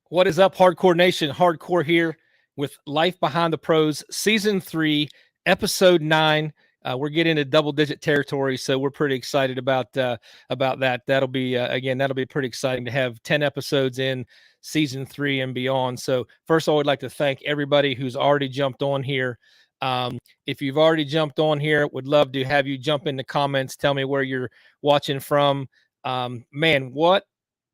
What is up, Hardcore Nation? Hardcore here with Life Behind the Pros, Season 3, Episode 9. We're getting into double-digit territory, so we're pretty excited about that. That'll be that'll be pretty exciting to have 10 episodes in Season 3 and beyond. So first of all, I'd like to thank everybody who's already jumped on here. If you've already jumped on here, would love to have you jump in the comments. Tell me where you're watching from. Man, what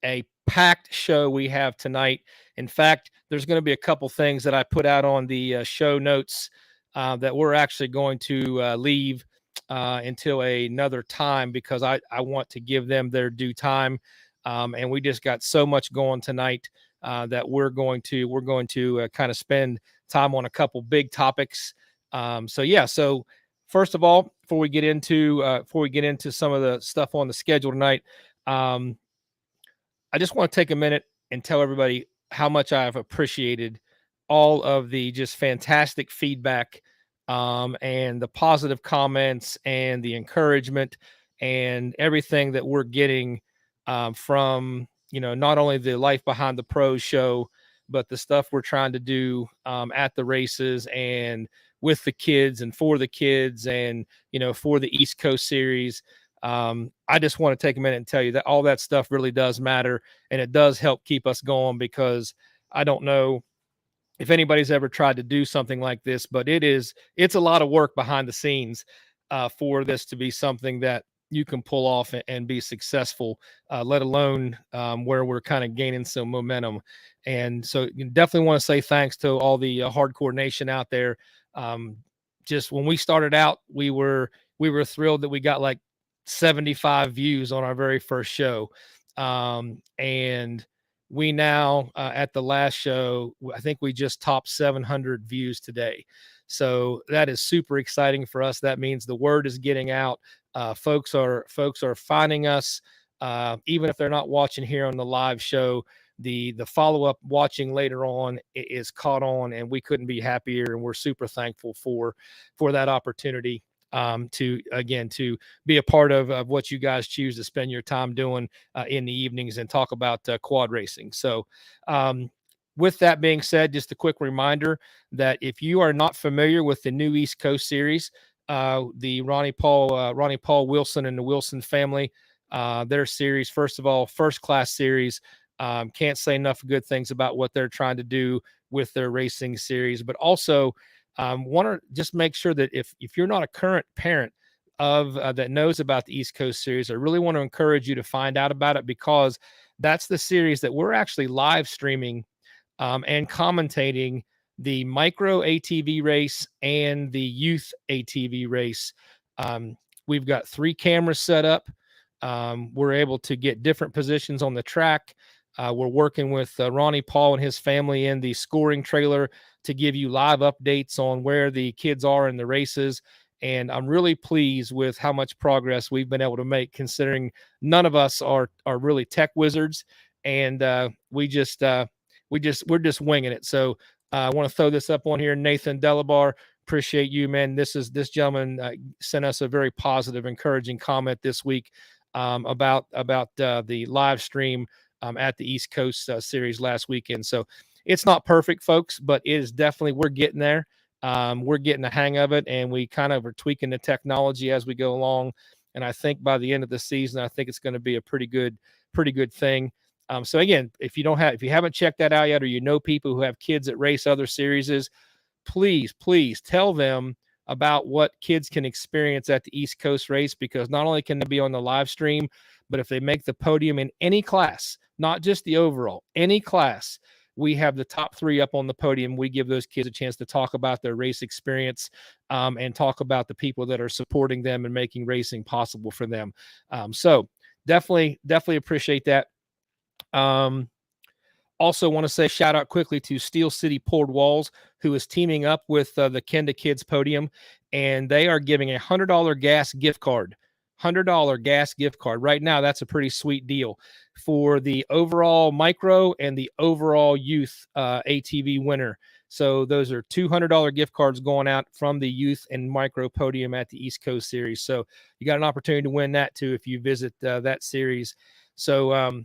a packed show we have tonight. In fact, there's going to be a couple things that I put out on the show notes that we're actually going to leave until another time because I want to give them their due time. And we just got so much going tonight that we're going to kind of spend time on a couple big topics. So first of all, before we get into some of the stuff on the schedule tonight, I just want to take a minute and tell everybody how much I've appreciated all of the just fantastic feedback and the positive comments and the encouragement and everything that we're getting from, not only the Life Behind the Pros show, but the stuff we're trying to do at the races and with the kids and for the kids and, for the East Coast series. I just want to take a minute and tell you that all that stuff really does matter, and it does help keep us going because I don't know if anybody's ever tried to do something like this, but it's a lot of work behind the scenes for this to be something that you can pull off and be successful, let alone where we're kind of gaining some momentum. And so you definitely want to say thanks to all the hardcore nation out there. Just when we started out, we were thrilled that we got like 75 views on our very first show. And we now at the last show, I think we just topped 700 views today. So that is super exciting for us. That means the word is getting out. Folks are finding us, even if they're not watching here on the live show. The follow-up watching later on is caught on, and we couldn't be happier. And we're super thankful for that opportunity. To be a part of what you guys choose to spend your time doing in the evenings and talk about quad racing. So with that being said, just a quick reminder that if you are not familiar with the new East Coast series, the Ronnie Paul Wilson and the Wilson family, their series, first of all, first class series. Can't say enough good things about what they're trying to do with their racing series, but also want to just make sure that if you're not a current parent of that knows about the East Coast series, I really want to encourage you to find out about it because that's the series that we're actually live streaming and commentating the micro ATV race and the youth ATV race. We've got 3 cameras set up. We're able to get different positions on the track. We're working with Ronnie Paul and his family in the scoring trailer to give you live updates on where the kids are in the races. And I'm really pleased with how much progress we've been able to make, considering none of us are really tech wizards. And we're just winging it. So I want to throw this up on here. Nathan Delabar, appreciate you, man. This gentleman sent us a very positive, encouraging comment this week about the live stream at the East Coast series last weekend. So it's not perfect, folks, but it is definitely, we're getting there. We're getting the hang of it, and we kind of are tweaking the technology as we go along. And I think by the end of the season, I think it's going to be a pretty good thing. So again, if you haven't checked that out yet, or you know people who have kids that race other series, please tell them about what kids can experience at the East Coast race, because not only can they be on the live stream, but if they make the podium in any class, not just the overall, any class, we have the top 3 up on the podium. We give those kids a chance to talk about their race experience and talk about the people that are supporting them and making racing possible for them. So definitely appreciate that. Also want to say shout out quickly to Steel City Poured Walls, who is teaming up with the Kenda Kids Podium, and they are giving a $100 gas gift card. $100 gas gift card. Right now, that's a pretty sweet deal for the overall micro and the overall youth ATV winner. So those are $200 gift cards going out from the youth and micro podium at the East Coast series. So you got an opportunity to win that too if you visit that series. So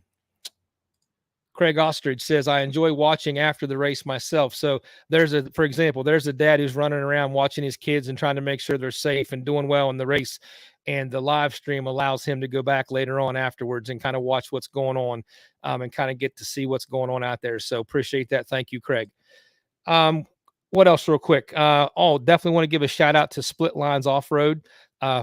Craig Ostrich says, I enjoy watching after the race myself. So for example, there's a dad who's running around watching his kids and trying to make sure they're safe and doing well in the race. And the live stream allows him to go back later on afterwards and kind of watch what's going on, and kind of get to see what's going on out there. So appreciate that. Thank you, Craig. What else real quick? Definitely want to give a shout out to Split Lines Off-Road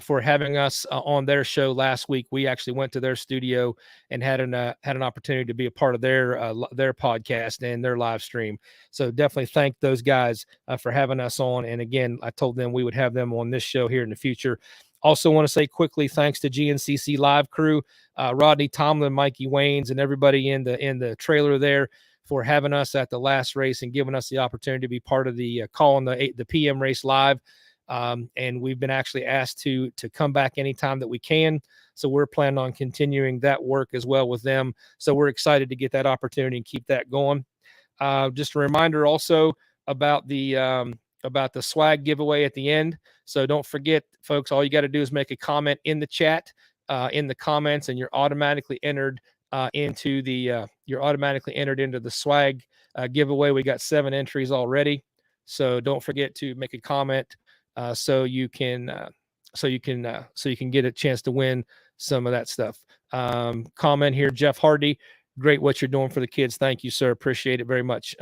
for having us on their show last week. We actually went to their studio and had an opportunity to be a part of their podcast and their live stream. So definitely thank those guys for having us on. And again, I told them we would have them on this show here in the future. Also want to say quickly, thanks to GNCC Live crew, Rodney Tomlin, Mikey Waynes, and everybody in the trailer there for having us at the last race and giving us the opportunity to be part of the calling the PM race live. And we've been actually asked to come back anytime that we can. So we're planning on continuing that work as well with them. So we're excited to get that opportunity and keep that going. Just a reminder also about the swag giveaway at the end. So don't forget, folks, all you got to do is make a comment in the chat, in the comments, and you're automatically entered into the swag giveaway. We got 7 entries already. So don't forget to make a comment so you can get a chance to win some of that stuff. Comment here, Jeff Hardy. Great what you're doing for the kids. Thank you, sir. Appreciate it very much.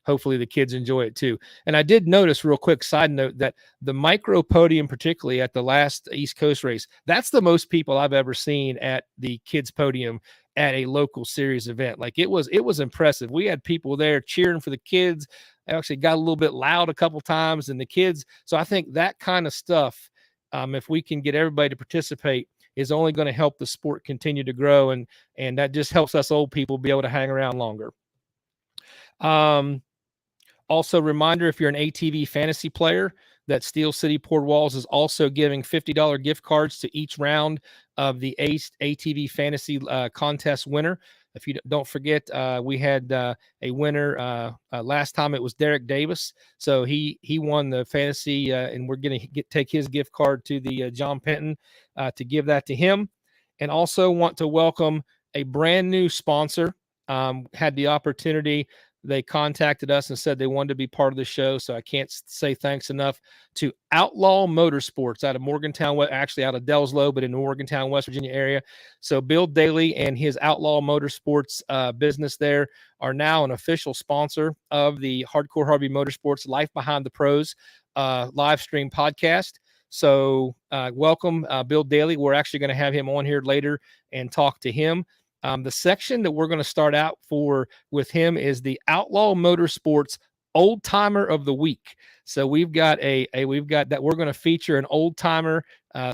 Hopefully the kids enjoy it too. And I did notice, real quick side note, that the micro podium, particularly at the last East Coast race, that's the most people I've ever seen at the kids podium at a local series event. Like it was impressive. We had people there cheering for the kids. I actually got a little bit loud a couple times, and the kids. So I think that kind of stuff, if we can get everybody to participate, is only going to help the sport continue to grow, and that just helps us old people be able to hang around longer. Also, reminder, if you're an ATV fantasy player, that Steel City Port Walls is also giving $50 gift cards to each round of the ATV fantasy contest winner. If you don't forget, we had a winner last time. It was Derek Davis, so he won the fantasy, and we're going to take his gift card to the John Penton to give that to him. And also want to welcome a brand new sponsor. Had the opportunity. They contacted us and said they wanted to be part of the show. So I can't say thanks enough to Outlaw Motorsports out of Morgantown, actually out of Delslow, but in the Morgantown, West Virginia area. So Bill Daly and his Outlaw Motorsports business there are now an official sponsor of the Hardcore Harvey Motorsports Life Behind the Pros live stream podcast. So welcome, Bill Daly. We're actually going to have him on here later and talk to him. The section that we're going to start out with him is the Outlaw Motorsports Old Timer of the Week. So we've got we're going to feature an old timer,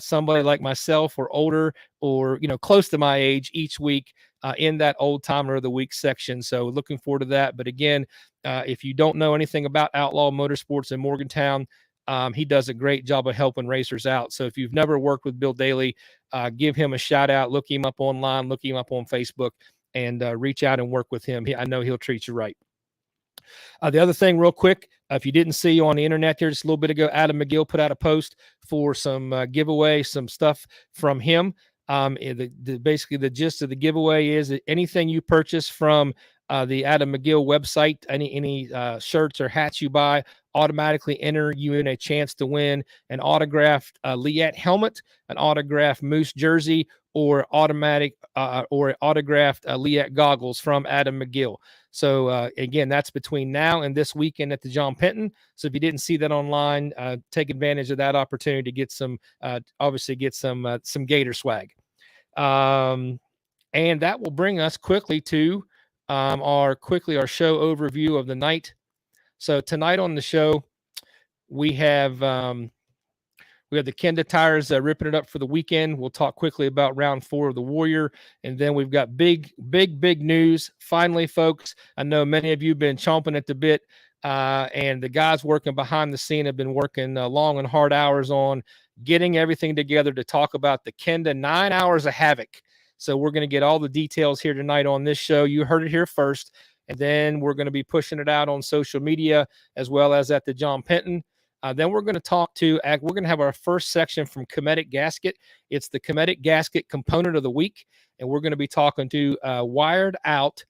somebody like myself or older, or close to my age, each week in that Old Timer of the Week section. So looking forward to that. But again, if you don't know anything about Outlaw Motorsports in Morgantown, he does a great job of helping racers out. So if you've never worked with Bill Daly, give him a shout out, look him up online, look him up on Facebook, and reach out and work with him. I know he'll treat you right. The other thing real quick, if you didn't see on the internet there just a little bit ago, Adam McGill put out a post for some giveaway, some stuff from him. Basically the gist of the giveaway is that anything you purchase from the Adam McGill website, any shirts or hats you buy, automatically enter you in a chance to win an autographed Liette helmet, an autographed Moose jersey, or autographed Liette goggles from Adam McGill. So again, that's between now and this weekend at the John Penton. So if you didn't see that online, take advantage of that opportunity to get some Gator swag. And that will bring us quickly to our show overview of the night. So tonight on the show, we have the Kenda tires ripping it up for the weekend. We'll talk quickly about round 4 of the Warrior, and then we've got big news. Finally, folks, I know many of you have been chomping at the bit, and the guys working behind the scene have been working long and hard hours on getting everything together to talk about the Kenda 9 Hours of Havoc. So we're going to get all the details here tonight on this show. You heard it here first. And then we're going to be pushing it out on social media as well as at the John Penton. Then we're going to we're going to have our first section from Cometic Gasket. It's the Cometic Gasket component of the week. And we're going to be talking to Wired Out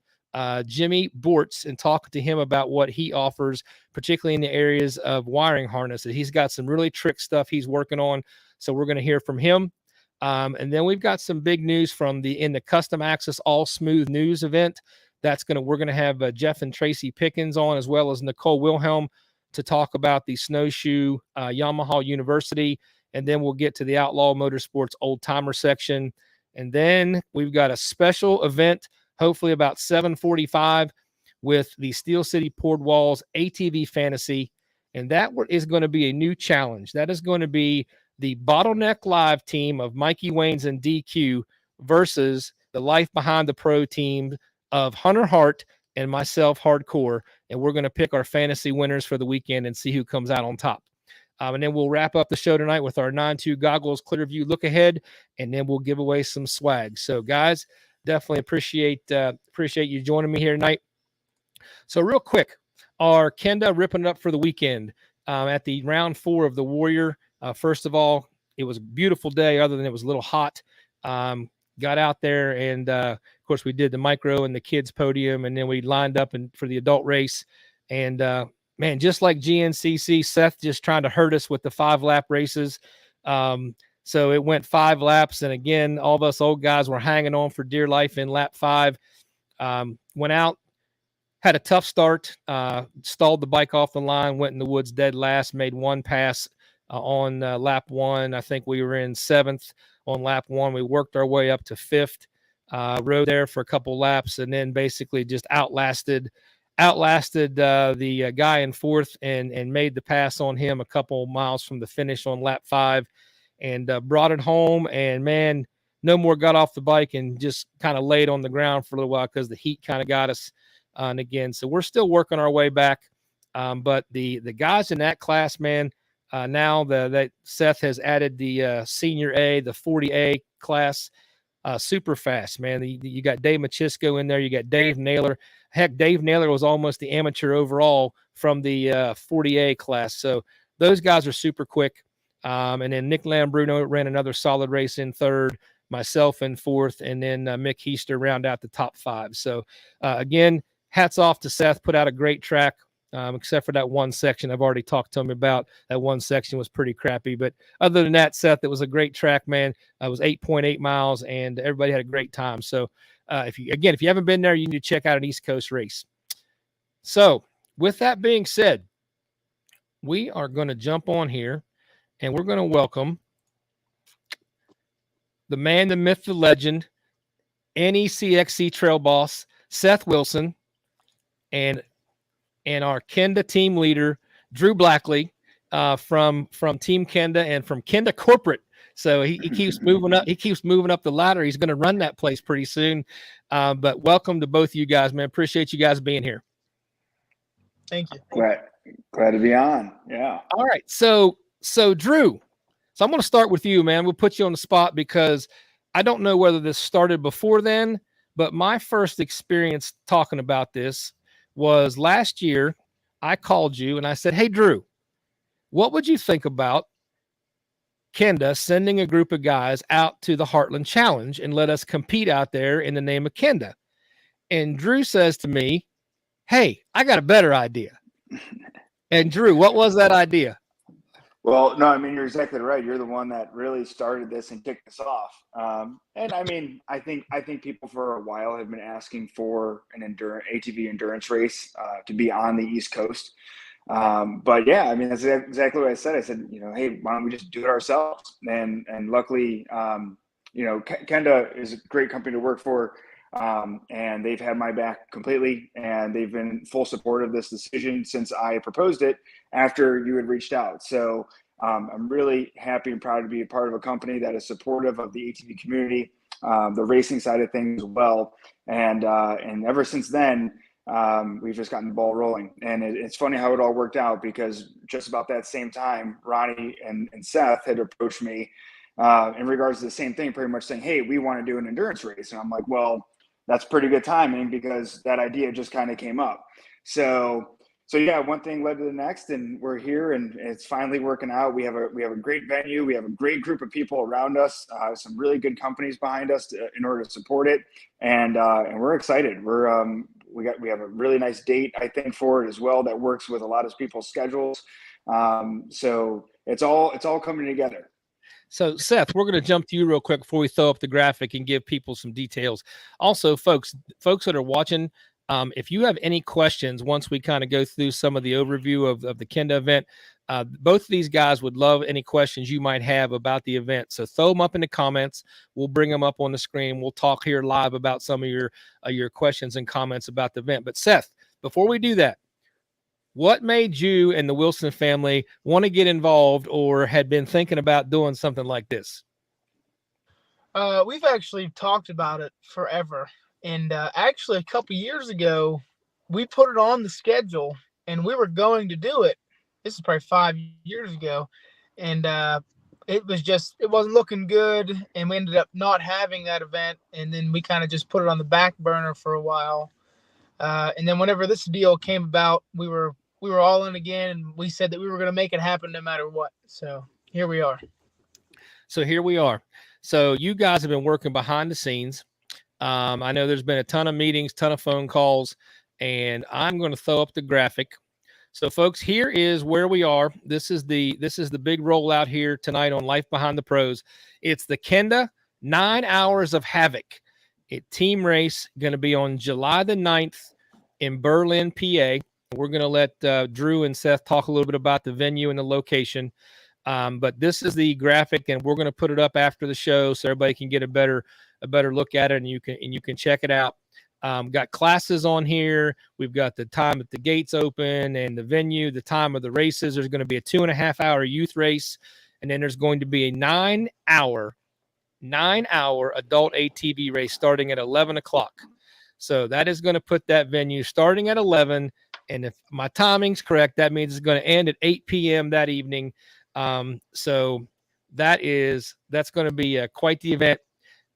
Jimmy Bortz and talk to him about what he offers, particularly in the areas of wiring harnesses. He's got some really trick stuff he's working on. So we're going to hear from him. And then we've got some big news from the Custom Access All Smooth News event. We're going to have Jeff and Tracy Pickens on, as well as Nicole Wilhelm, to talk about the snowshoe Yamaha University. And then we'll get to the Outlaw Motorsports old timer section. And then we've got a special event, hopefully about 7:45, with the Steel City Poured Walls ATV Fantasy. And that is going to be a new challenge. That is going to be the Bottleneck Live team of Mikey Waynes and DQ versus the Life Behind the Pro team of Hunter Hart and myself, Hardcore. And we're going to pick our fantasy winners for the weekend and see who comes out on top. And then we'll wrap up the show tonight with our 9-2 goggles clear view look ahead, and then we'll give away some swag. So, guys, definitely appreciate you joining me here tonight. So, real quick, our Kenda ripping it up for the weekend at the round 4 of the Warrior. First of all, it was a beautiful day, other than it was a little hot. Got out there, and of course, we did the micro and the kids podium, and then we lined up for the adult race. And man, just like GNCC, Seth just trying to hurt us with the 5-lap races. So it went 5 laps, and again, all of us old guys were hanging on for dear life in lap 5. Went out, had a tough start, stalled the bike off the line, went in the woods dead last, made one pass on lap 1. I think we were in 7th on lap 1. We worked our way up to 5th, rode there for a couple laps, and then basically just outlasted the guy in 4th and made the pass on him a couple miles from the finish on lap 5, and brought it home. And man, no more got off the bike and just kind of laid on the ground for a little while because the heat kind of got us. And again, so we're still working our way back. But the guys in that class, man, now that Seth has added the senior A, the 40A class, super fast, man. You got Dave Machisco in there. You got Dave Naylor. Heck, Dave Naylor was almost the amateur overall from the 40A class. So those guys are super quick. And then Nick Lambruno ran another solid race in 3rd, myself in 4th, and then Mick Heister round out the top 5. So again, hats off to Seth, put out a great track. Except for that one section I've already talked to him about. That one section was pretty crappy. But other than that, Seth, it was a great track, man. It was 8.8 miles, and everybody had a great time. So, if you haven't been there, you need to check out an East Coast race. So, with that being said, we are going to jump on here, and we're going to welcome the man, the myth, the legend, NECXC trail boss, Seth Wilson, and our Kenda team leader, Drew Blackley, from Team Kenda and from Kenda Corporate. So he keeps moving up. He keeps moving up the ladder. He's going to run that place pretty soon. But welcome to both of you guys, man. Appreciate you guys being here. Thank you. Glad to be on. Yeah. All right. So Drew, so I'm going to start with you, man. We'll put you on the spot because I don't know whether this started before then, but my first experience talking about this was last year. I called you and I said, hey, Drew, what would you think about Kenda sending a group of guys out to the Heartland Challenge and let us compete out there in the name of Kenda? And Drew says to me, hey, I got a better idea. And Drew, what was that idea? Well, no, I mean, you're exactly right. You're the one that really started this and kicked this off. And I mean, I think people for a while have been asking for an ATV endurance race to be on the East Coast. But yeah, I mean, that's exactly what I said. I said, hey, why don't we just do it ourselves? And luckily, Kenda is a great company to work for. And they've had my back completely, and they've been full support of this decision since I proposed it after you had reached out. So I'm really happy and proud to be a part of a company that is supportive of the ATV community, the racing side of things as well. And ever since then, we've just gotten the ball rolling. And it's funny how it all worked out, because just about that same time, Ronnie and Seth had approached me in regards to the same thing, pretty much saying, hey, we want to do an endurance race. And I'm like, well, that's pretty good timing, because that idea just kind of came up. So yeah, one thing led to the next, and we're here, and it's finally working out. We have a great venue. We have a great group of people around us, some really good companies behind us in order to support it. And we're excited. We're we have a really nice date, I think, for it as well that works with a lot of people's schedules. So it's all coming together. So Seth, we're going to jump to you real quick before we throw up the graphic and give people some details. Also, folks that are watching, if you have any questions, once we kind of go through some of the overview of the Kenda event, both of these guys would love any questions you might have about the event. So throw them up in the comments. We'll bring them up on the screen. We'll talk here live about some of your questions and comments about the event. But Seth, before we do that, what made you and the Wilson family want to get involved or had been thinking about doing something like this? We've actually talked about it forever. And actually, a couple years ago, we put it on the schedule and we were going to do it. This is probably 5 years ago. And it wasn't looking good. And we ended up not having that event. And then we kind of just put it on the back burner for a while. And then whenever this deal came about, we were all in again, and we said that we were going to make it happen no matter what. So here we are. So you guys have been working behind the scenes. I know there's been a ton of meetings, ton of phone calls, and I'm going to throw up the graphic. So folks, here is where we are. This is the big rollout here tonight on Life Behind the Pros. It's the Kenda 9 Hours of Havoc. Team race going to be on July the 9th in Berlin, PA. We're going to let Drew and Seth talk a little bit about the venue and the location. But this is the graphic, and we're going to put it up after the show so everybody can get a better look at it, and you can check it out. Got classes on here. We've got the time that the gates open and the venue, the time of the races. There's going to be a 2.5-hour youth race, and then there's going to be a 9-hour adult ATV race starting at 11 o'clock. So that is going to put that venue starting at 11. And if my timing's correct, that means it's going to end at 8 p.m. that evening. So that's going to be quite the event.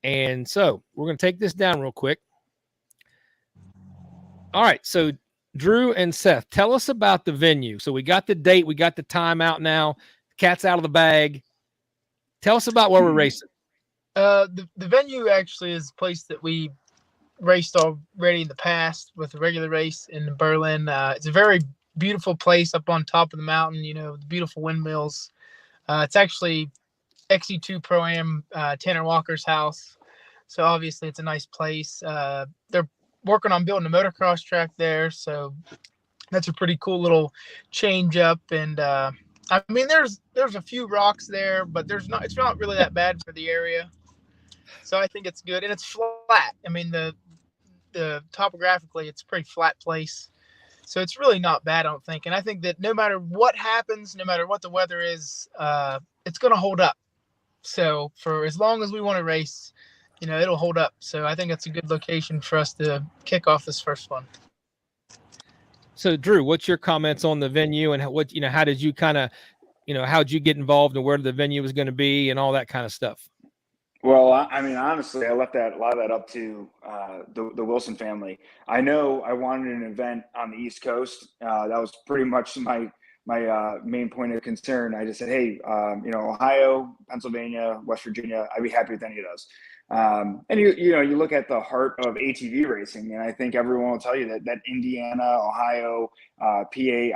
And so we're going to take this down real quick. All right. So Drew and Seth, tell us about the venue. So we got the date. We got the time out now. Cat's out of the bag. Tell us about where we're racing. The venue actually is a place that we raced already in the past with the regular race in Berlin. It's a very beautiful place up on top of the mountain, the beautiful windmills. It's actually XC2 Pro-Am Tanner Walker's house. So obviously it's a nice place. They're working on building a motocross track there. So that's a pretty cool little change up. And I mean, there's a few rocks there, but it's not really that bad for the area. So I think it's good. And it's flat. I mean, the topographically, it's a pretty flat place. So it's really not bad, I don't think. And I think that no matter what happens, no matter what the weather is, it's going to hold up. So for as long as we want to race, it'll hold up. So I think it's a good location for us to kick off this first one. So Drew, what's your comments on the venue and how did you kind of, how'd you get involved and where the venue was going to be and all that kind of stuff? Well, I mean, honestly, I left a lot of that up to the Wilson family. I know I wanted an event on the East Coast. That was pretty much my main point of concern. I just said, hey, Ohio, Pennsylvania, West Virginia, I'd be happy with any of those. And you look at the heart of ATV racing, and I think everyone will tell you that Indiana, Ohio, PA,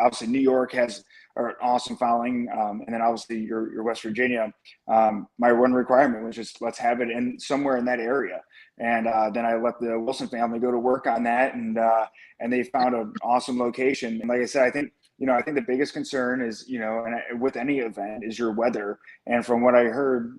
obviously New York has an awesome following, and then obviously your West Virginia. My one requirement was just let's have it in somewhere in that area, and then I let the Wilson family go to work on that, and they found an awesome location. And like I said, I think the biggest concern is and with any event is your weather, and from what I heard,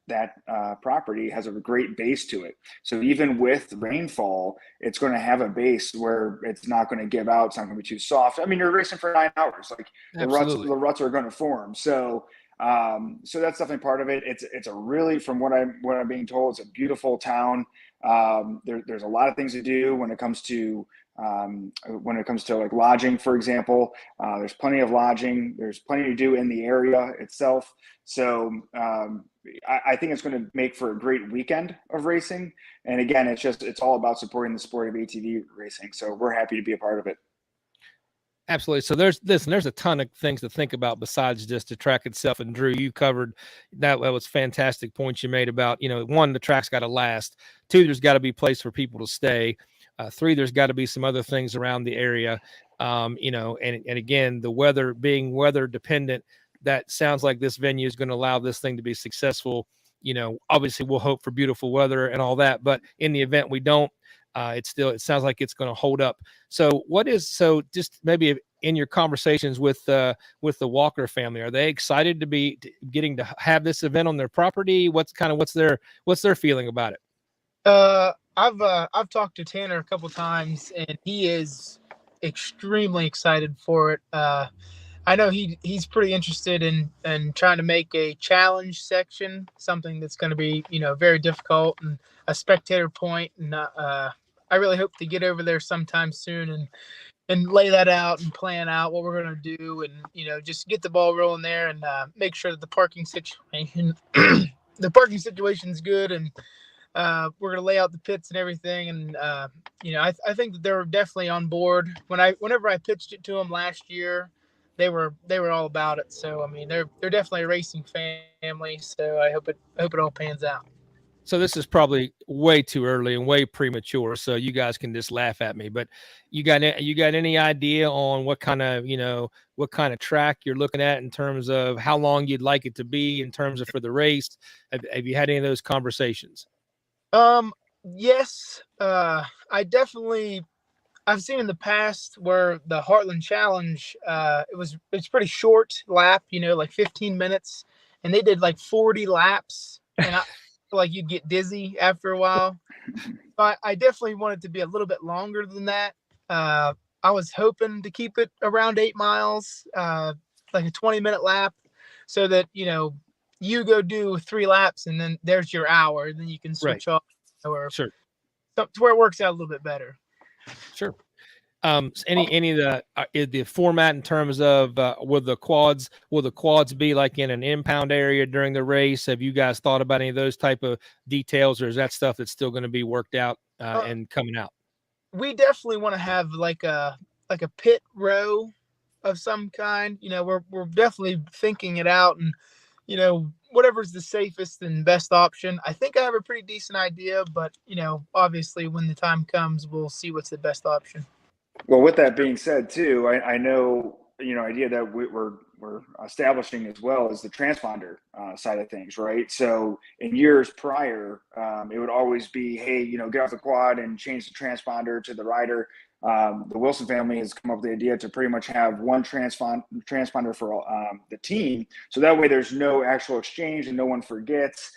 that property has a great base to it. So even with rainfall, it's going to have a base where it's not going to give out. It's not going to be too soft. I mean, you're racing for 9 hours. Like the ruts are going to form. So so that's definitely part of it. It's a really, from what I'm being told, it's a beautiful town. There's a lot of things to do when it comes to like lodging, for example. There's plenty of lodging. There's plenty to do in the area itself. So I think it's going to make for a great weekend of racing. And again, it's all about supporting the sport of ATV racing. So we're happy to be a part of it. Absolutely. So there's a ton of things to think about besides just the track itself. And Drew, you covered that. That was fantastic points you made about, one, the track's got to last. 2, there's got to be a place for people to stay. 3, there's got to be some other things around the area. You know, and again, the weather being weather dependent, that sounds like this venue is going to allow this thing to be successful. You know, obviously we'll hope for beautiful weather and all that, but in the event we don't, it sounds like it's going to hold up. So just maybe in your conversations with the Walker family, are they excited to be getting to have this event on their property? What's their feeling about it? I've talked to Tanner a couple times, and he is extremely excited for it. I know he's pretty interested in trying to make a challenge section, something that's going to be, you know, very difficult, and a spectator point. And I really hope to get over there sometime soon and lay that out and plan out what we're going to do, and, you know, just get the ball rolling there, and make sure that the parking situation is good, and we're going to lay out the pits and everything. And you know, I think that they're definitely on board. Whenever I pitched it to them last year, they were all about it. So I mean, they're definitely a racing family. So I hope it all pans out. So this is probably way too early and way premature, so you guys can just laugh at me. But you got any idea on what kind of track you're looking at in terms of how long you'd like it to be in terms of for the race? Have you had any of those conversations? Yes. I've seen in the past where the Heartland Challenge, it's pretty short lap, you know, like 15 minutes, and they did like 40 laps, and I feel like you'd get dizzy after a while. So I definitely want it to be a little bit longer than that. I was hoping to keep it around 8 miles, like a 20-minute lap, so that, you know, you go do 3 laps and then there's your hour, and then you can switch off, or sure, to where it works out a little bit better. Sure. Any of the format in terms of will the quads be like in an impound area during the race? Have you guys thought about any of those type of details, or is that stuff that's still going to be worked out and coming out? We definitely want to have like a pit row of some kind. You know, we're definitely thinking it out, and, you know, whatever's the safest and best option. I think I have a pretty decent idea, but, you know, obviously when the time comes, we'll see what's the best option. Well, with that being said, too, I know, you know, idea that we're establishing as well as the transponder side of things, right? So in years prior, it would always be, hey, you know, get off the quad and change the transponder to the rider. The Wilson family has come up with the idea to pretty much have one transponder for the team, so that way there's no actual exchange and no one forgets.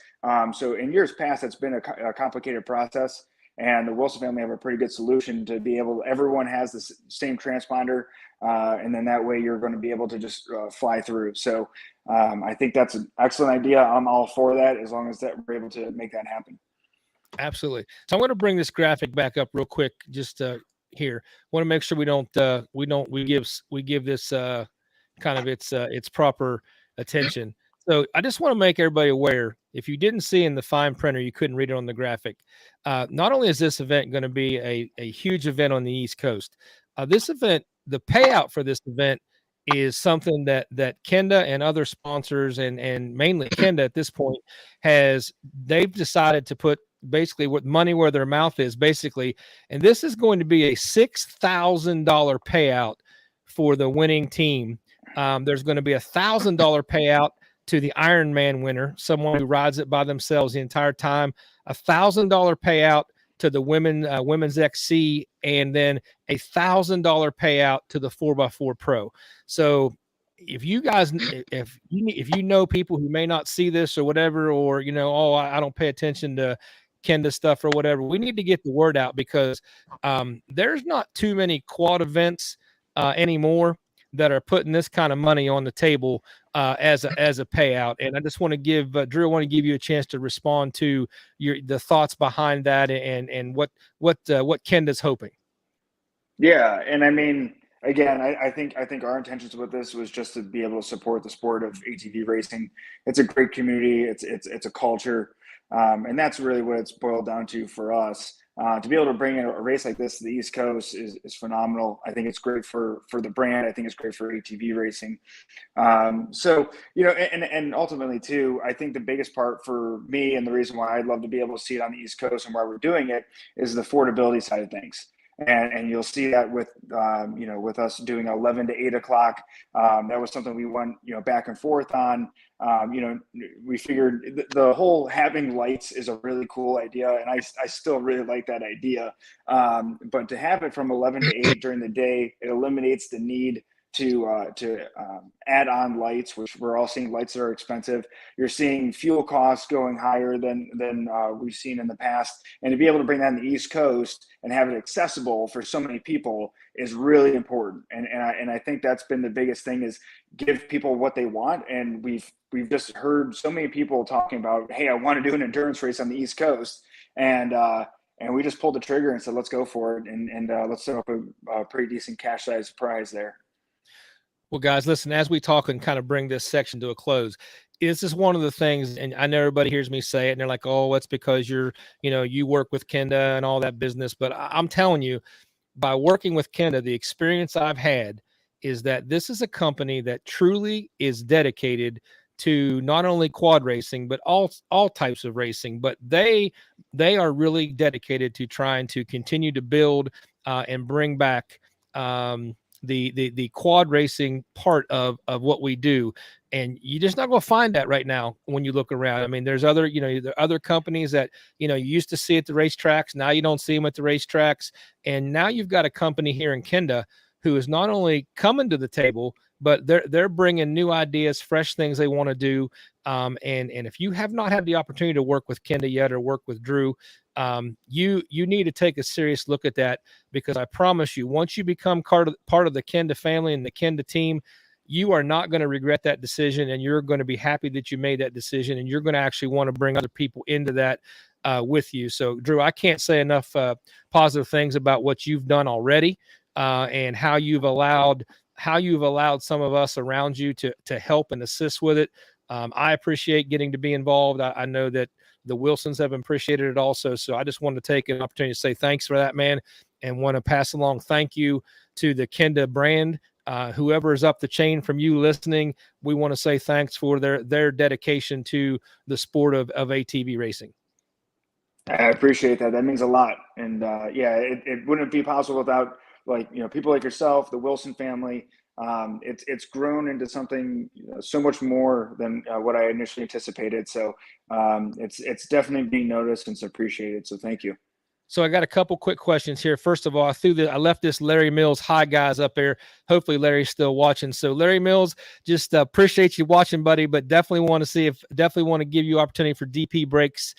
So in years past, that's been a complicated process. And the Wilson family have a pretty good solution to be able. Everyone has the same transponder, and then that way you're going to be able to just fly through. So I think that's an excellent idea. I'm all for that, as long as that we're able to make that happen. Absolutely. So I'm going to bring this graphic back up real quick. Just here, want to make sure we give this kind of its proper attention. So I just want to make everybody aware, if you didn't see in the fine printer, you couldn't read it on the graphic. Not only is this event going to be a huge event on the East Coast, this event, the payout for this event is something that Kenda and other sponsors, and mainly Kenda at this point, they've decided to put basically what money where their mouth is, basically. And this is going to be a $6,000 payout for the winning team. There's going to be $1,000 payout to the Ironman winner, someone who rides it by themselves the entire time, $1,000 payout to the women's XC, and then $1,000 payout to the 4x4 Pro. So if you guys, if you know people who may not see this or whatever, or, you know, I don't pay attention to Kenda stuff or whatever, we need to get the word out, because there's not too many quad events anymore that are putting this kind of money on the table as a payout. And I just want to give Drew, I want to give you a chance to respond to the thoughts behind that, and what Kenda's hoping. Yeah, and I mean, again, I think our intentions with this was just to be able to support the sport of ATV racing. It's a great community. It's a culture, and that's really what it's boiled down to for us. To be able to bring a race like this to the East Coast is phenomenal. I think it's great for the brand. I think it's great for ATV racing. So, you know, and ultimately too, I think the biggest part for me, and the reason why I'd love to be able to see it on the East Coast and why we're doing it, is the affordability side of things. And you'll see that with, with us doing 11 to 8 o'clock. That was something we went, back and forth on. We figured the whole having lights is a really cool idea. And I still really like that idea. But to have it from 11 to 8 during the day, it eliminates the need to add on lights, which we're all seeing lights that are expensive. You're seeing fuel costs going higher than we've seen in the past. And to be able to bring that on the East Coast and have it accessible for so many people is really important. And I think that's been the biggest thing, is give people what they want. And we've just heard so many people talking about, hey, I want to do an endurance race on the East Coast. And we just pulled the trigger and said, let's go for it. And let's set up a pretty decent cash size prize there. Well, guys, listen, as we talk and kind of bring this section to a close, this is one of the things, and I know everybody hears me say it and they're like, oh, it's because you work with Kenda and all that business. But I'm telling you, by working with Kenda, the experience I've had is that this is a company that truly is dedicated to not only quad racing, but all types of racing. But they are really dedicated to trying to continue to build and bring back the quad racing part of what we do. And you're just not going to find that right now when you look around. I mean, there's other, there are other companies that, you used to see at the racetracks. Now you don't see them at the racetracks. And now you've got a company here in Kenda who is not only coming to the table, but they're bringing new ideas, fresh things they want to do. And if you have not had the opportunity to work with Kenda yet or work with Drew, you need to take a serious look at that, because I promise you, once you become part of the Kenda family and the Kenda team, you are not going to regret that decision, and you're going to be happy that you made that decision, and you're going to actually want to bring other people into that with you. So, Drew, I can't say enough positive things about what you've done already, and how you've allowed some of us around you to help and assist with it. I appreciate getting to be involved. I know that the Wilsons have appreciated it also. So I just wanted to take an opportunity to say thanks for that, man, and want to pass along thank you to the Kenda brand. Whoever is up the chain from you listening, we want to say thanks for their dedication to the sport of ATV racing. I appreciate that. That means a lot. And it wouldn't be possible without people like yourself, the Wilson family. It's grown into something so much more than what I initially anticipated. So it's definitely being noticed and it's appreciated. So thank you. So I got a couple quick questions here. First of all, I left this Larry Mills hi guys up there. Hopefully Larry's still watching. So Larry Mills, just appreciate you watching, buddy, but definitely want to give you opportunity for DP Breaks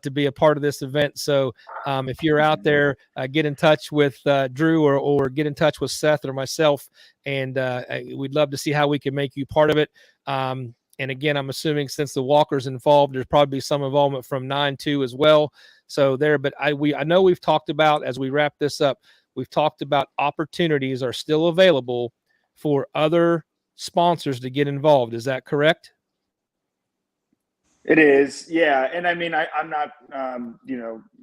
to be a part of this event. So if you're out there, get in touch with Drew or get in touch with Seth or myself, and we'd love to see how we can make you part of it. And again, I'm assuming since the walker's involved, there's probably some involvement from 9-2 as well. So there, but I know we've talked about, as we wrap this up, we've talked about opportunities are still available for other sponsors to get involved. Is that correct? It is. Yeah. And I mean, I'm not,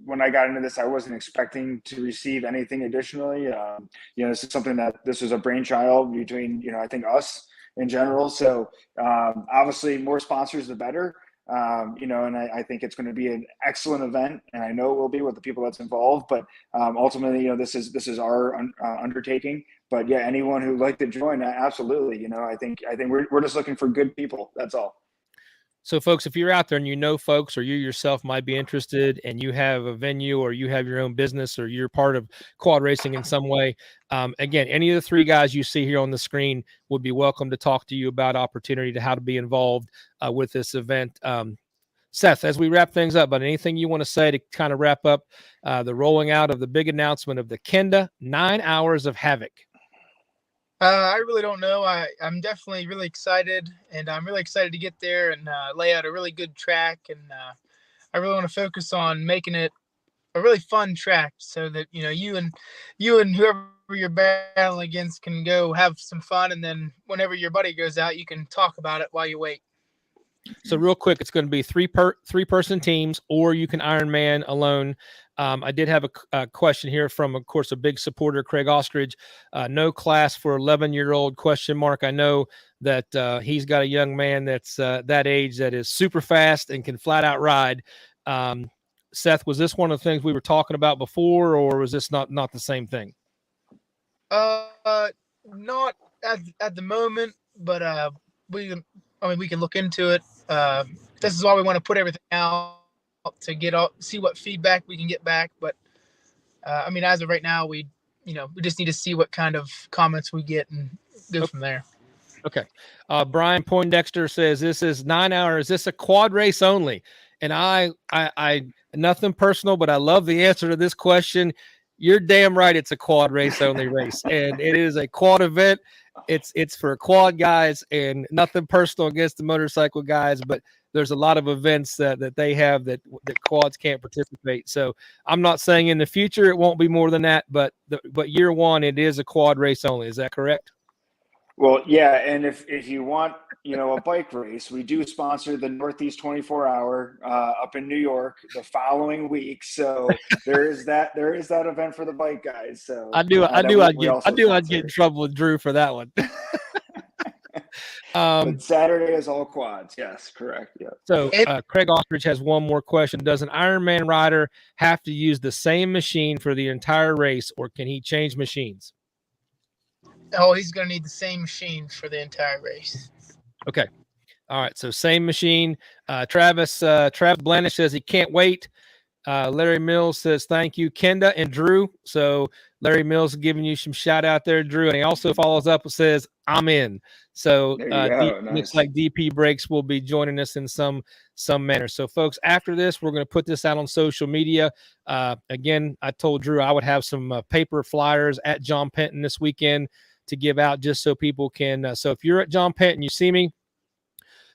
when I got into this, I wasn't expecting to receive anything additionally. This is something this was a brainchild between, I think us in general. So obviously more sponsors, the better. And I think it's going to be an excellent event, and I know it will be with the people that's involved, but ultimately, this is our undertaking. But yeah, anyone who'd like to join, absolutely. I think we're just looking for good people. That's all. So folks, if you're out there and folks, or you yourself might be interested, and you have a venue or you have your own business or you're part of quad racing in some way, again, any of the three guys you see here on the screen would be welcome to talk to you about opportunity to how to be involved with this event. Seth, as we wrap things up, but anything you want to say to kind of wrap up the rolling out of the big announcement of the Kenda 9 Hours of Havoc? I really don't know. I'm definitely really excited, and I'm really excited to get there and lay out a really good track. And I really want to focus on making it a really fun track so that, you and whoever you're battling against can go have some fun. And then whenever your buddy goes out, you can talk about it while you wait. So real quick, it's going to be three-person teams, or you can Ironman alone. I did have a question here from, of course, a big supporter, Craig Ostrich. No class for 11-year-old ? I know that he's got a young man that's that age that is super fast and can flat out ride. Seth, was this one of the things we were talking about before, or was this not the same thing? Not at the moment, but we can look into it. This is why we want to put everything out to see what feedback we can get back. But as of right now, we just need to see what kind of comments we get and go from there. Okay. Brian Poindexter says this is 9 hours. Is this a quad race only? And I nothing personal, but I love the answer to this question. You're damn right. It's a quad race only race, and it is a quad event. It's for quad guys, and nothing personal against the motorcycle guys, but there's a lot of events that they have that quads can't participate. So I'm not saying in the future it won't be more than that, but year one, it is a quad race only. Is that correct? Well, yeah, and if you want, a bike race, we do sponsor the Northeast 24-hour up in New York the following week. So there is that event for the bike guys. So I knew I'd get in trouble with Drew for that one. But Saturday is all quads. Yes, correct. Yeah. So Craig Ostrich has one more question. Does an Ironman rider have to use the same machine for the entire race, or can he change machines? Oh, he's going to need the same machine for the entire race. Okay. All right. So same machine. Travis Blanish says he can't wait. Larry Mills says thank you, Kenda and Drew. So Larry Mills is giving you some shout out there, Drew. And he also follows up and says, I'm in. So nice. Looks like DP Brakes will be joining us in some manner. So folks, after this, we're going to put this out on social media. Again, I told Drew I would have some paper flyers at John Penton this weekend to give out, just so people can. So if you're at John Penton, you see me,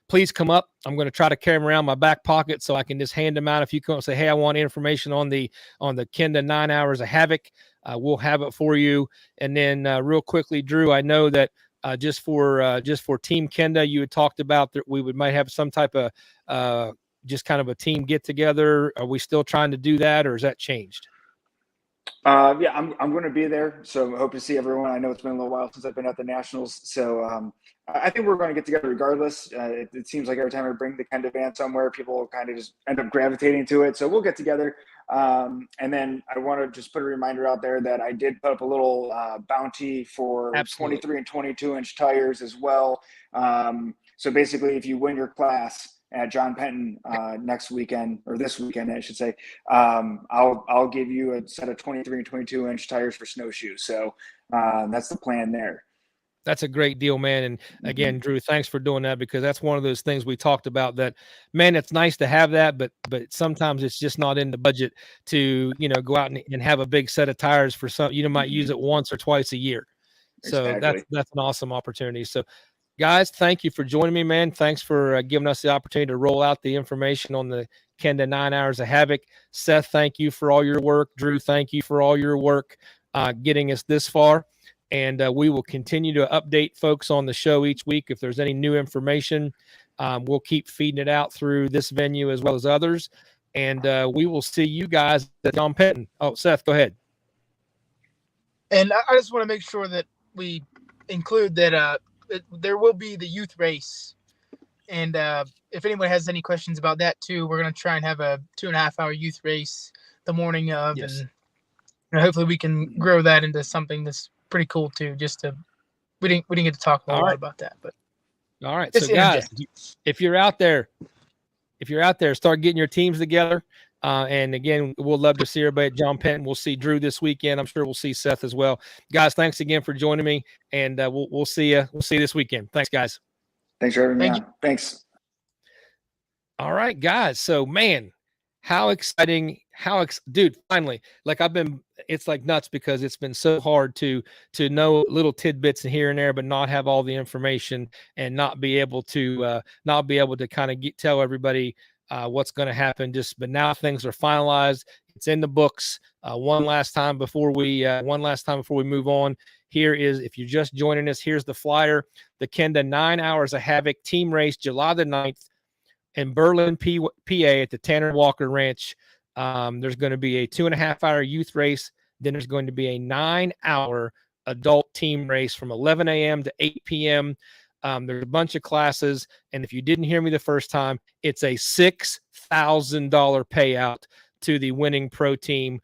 please come up. I'm going to try to carry them around my back pocket so I can just hand them out. If you come and say, hey, I want information on the Kenda 9 Hours of Havoc, we'll have it for you. And then real quickly, Drew, I know that just for Team Kenda, you had talked about that we might have some type of just kind of a team get together. Are we still trying to do that, or has that changed? Yeah, I'm going to be there. So I hope to see everyone. I know it's been a little while since I've been at the Nationals. So I think we're going to get together regardless. It seems like every time I bring the Kenda van somewhere, people kind of just end up gravitating to it. So we'll get together. And then I want to just put a reminder out there that I did put up a little bounty for 23 and 22 inch tires as well. So basically, if you win your class at John Penton next weekend, or this weekend, I should say, I'll give you a set of 23 and 22 inch tires for snowshoes. So that's the plan there. That's a great deal, man. And again, Drew, thanks for doing that, because that's one of those things we talked about that, man, it's nice to have that, but sometimes it's just not in the budget to, go out and have a big set of tires for some, might use it once or twice a year. So Exactly. that's an awesome opportunity. So guys, thank you for joining me, man. Thanks for giving us the opportunity to roll out the information on the Kenda 9 Hours of Havoc. Seth, thank you for all your work. Drew, thank you for all your work getting us this far. And we will continue to update folks on the show each week. If there's any new information, we'll keep feeding it out through this venue as well as others. And we will see you guys at John Penton. Oh, Seth, go ahead. And I just want to make sure that we include that there will be the youth race. And if anyone has any questions about that too, we're going to try and have a 2.5 hour youth race the morning of. Yes. And hopefully we can grow that into something that's pretty cool too. We didn't get to talk a lot about that, but all right. So guys, if you're out there, start getting your teams together. And again, we'll love to see everybody at John Penton. We'll see Drew this weekend. I'm sure we'll see Seth as well. Guys, thanks again for joining me, and we'll see you. We'll see you this weekend. Thanks, guys. Thanks for having me on. Thanks. All right, guys. So, man, how exciting! Dude, finally, it's like nuts, because it's been so hard to know little tidbits here and there, but not have all the information and not be able to kind of tell everybody what's going to happen. But now things are finalized. It's in the books. One last time before we move on. Here is, if you're just joining us, here's the flyer. The Kenda 9 Hours of Havoc team race, July the 9th in Berlin, PA at the Tanner Walker Ranch. There's going to be a 2.5 hour youth race. Then there's going to be a 9 hour adult team race from 11 a.m. to 8 p.m. There's a bunch of classes. And if you didn't hear me the first time, it's a $6,000 payout to the winning pro team.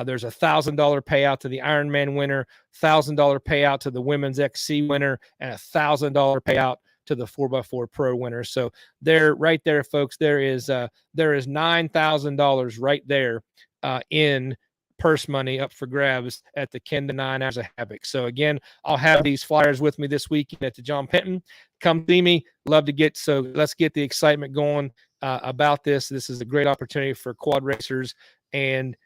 There's $1,000 payout to the Ironman winner, $1,000 payout to the women's XC winner, and $1,000 payout to the 4x4 pro winner. So there, right there, folks, there is $9,000 right there in purse money up for grabs at the Ken to 9 Hours of Havoc. So again, I'll have these flyers with me this weekend at the John Penton. Come see me. Love to get, so let's get the excitement going about this. This is a great opportunity for quad racers, and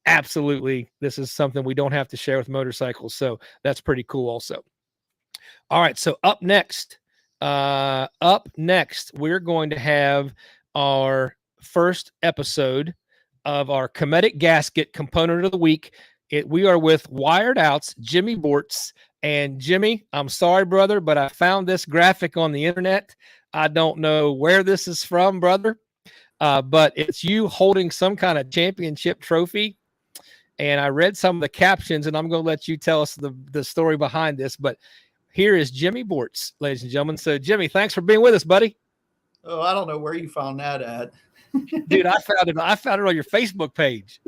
absolutely, this is something we don't have to share with motorcycles. So that's pretty cool also. All right. So up next, we're going to have our first episode of our Comedic Gasket component of the week. We are with Wired Out's Jimmy Bortz. And Jimmy, I'm sorry, brother, but I found this graphic on the internet. I don't know where this is from, brother, but it's you holding some kind of championship trophy. And I read some of the captions, and I'm going to let you tell us the story behind this. But here is Jimmy Bortz, ladies and gentlemen. So, Jimmy, thanks for being with us, buddy. Oh, I don't know where you found that at. Dude, I found it on your Facebook page.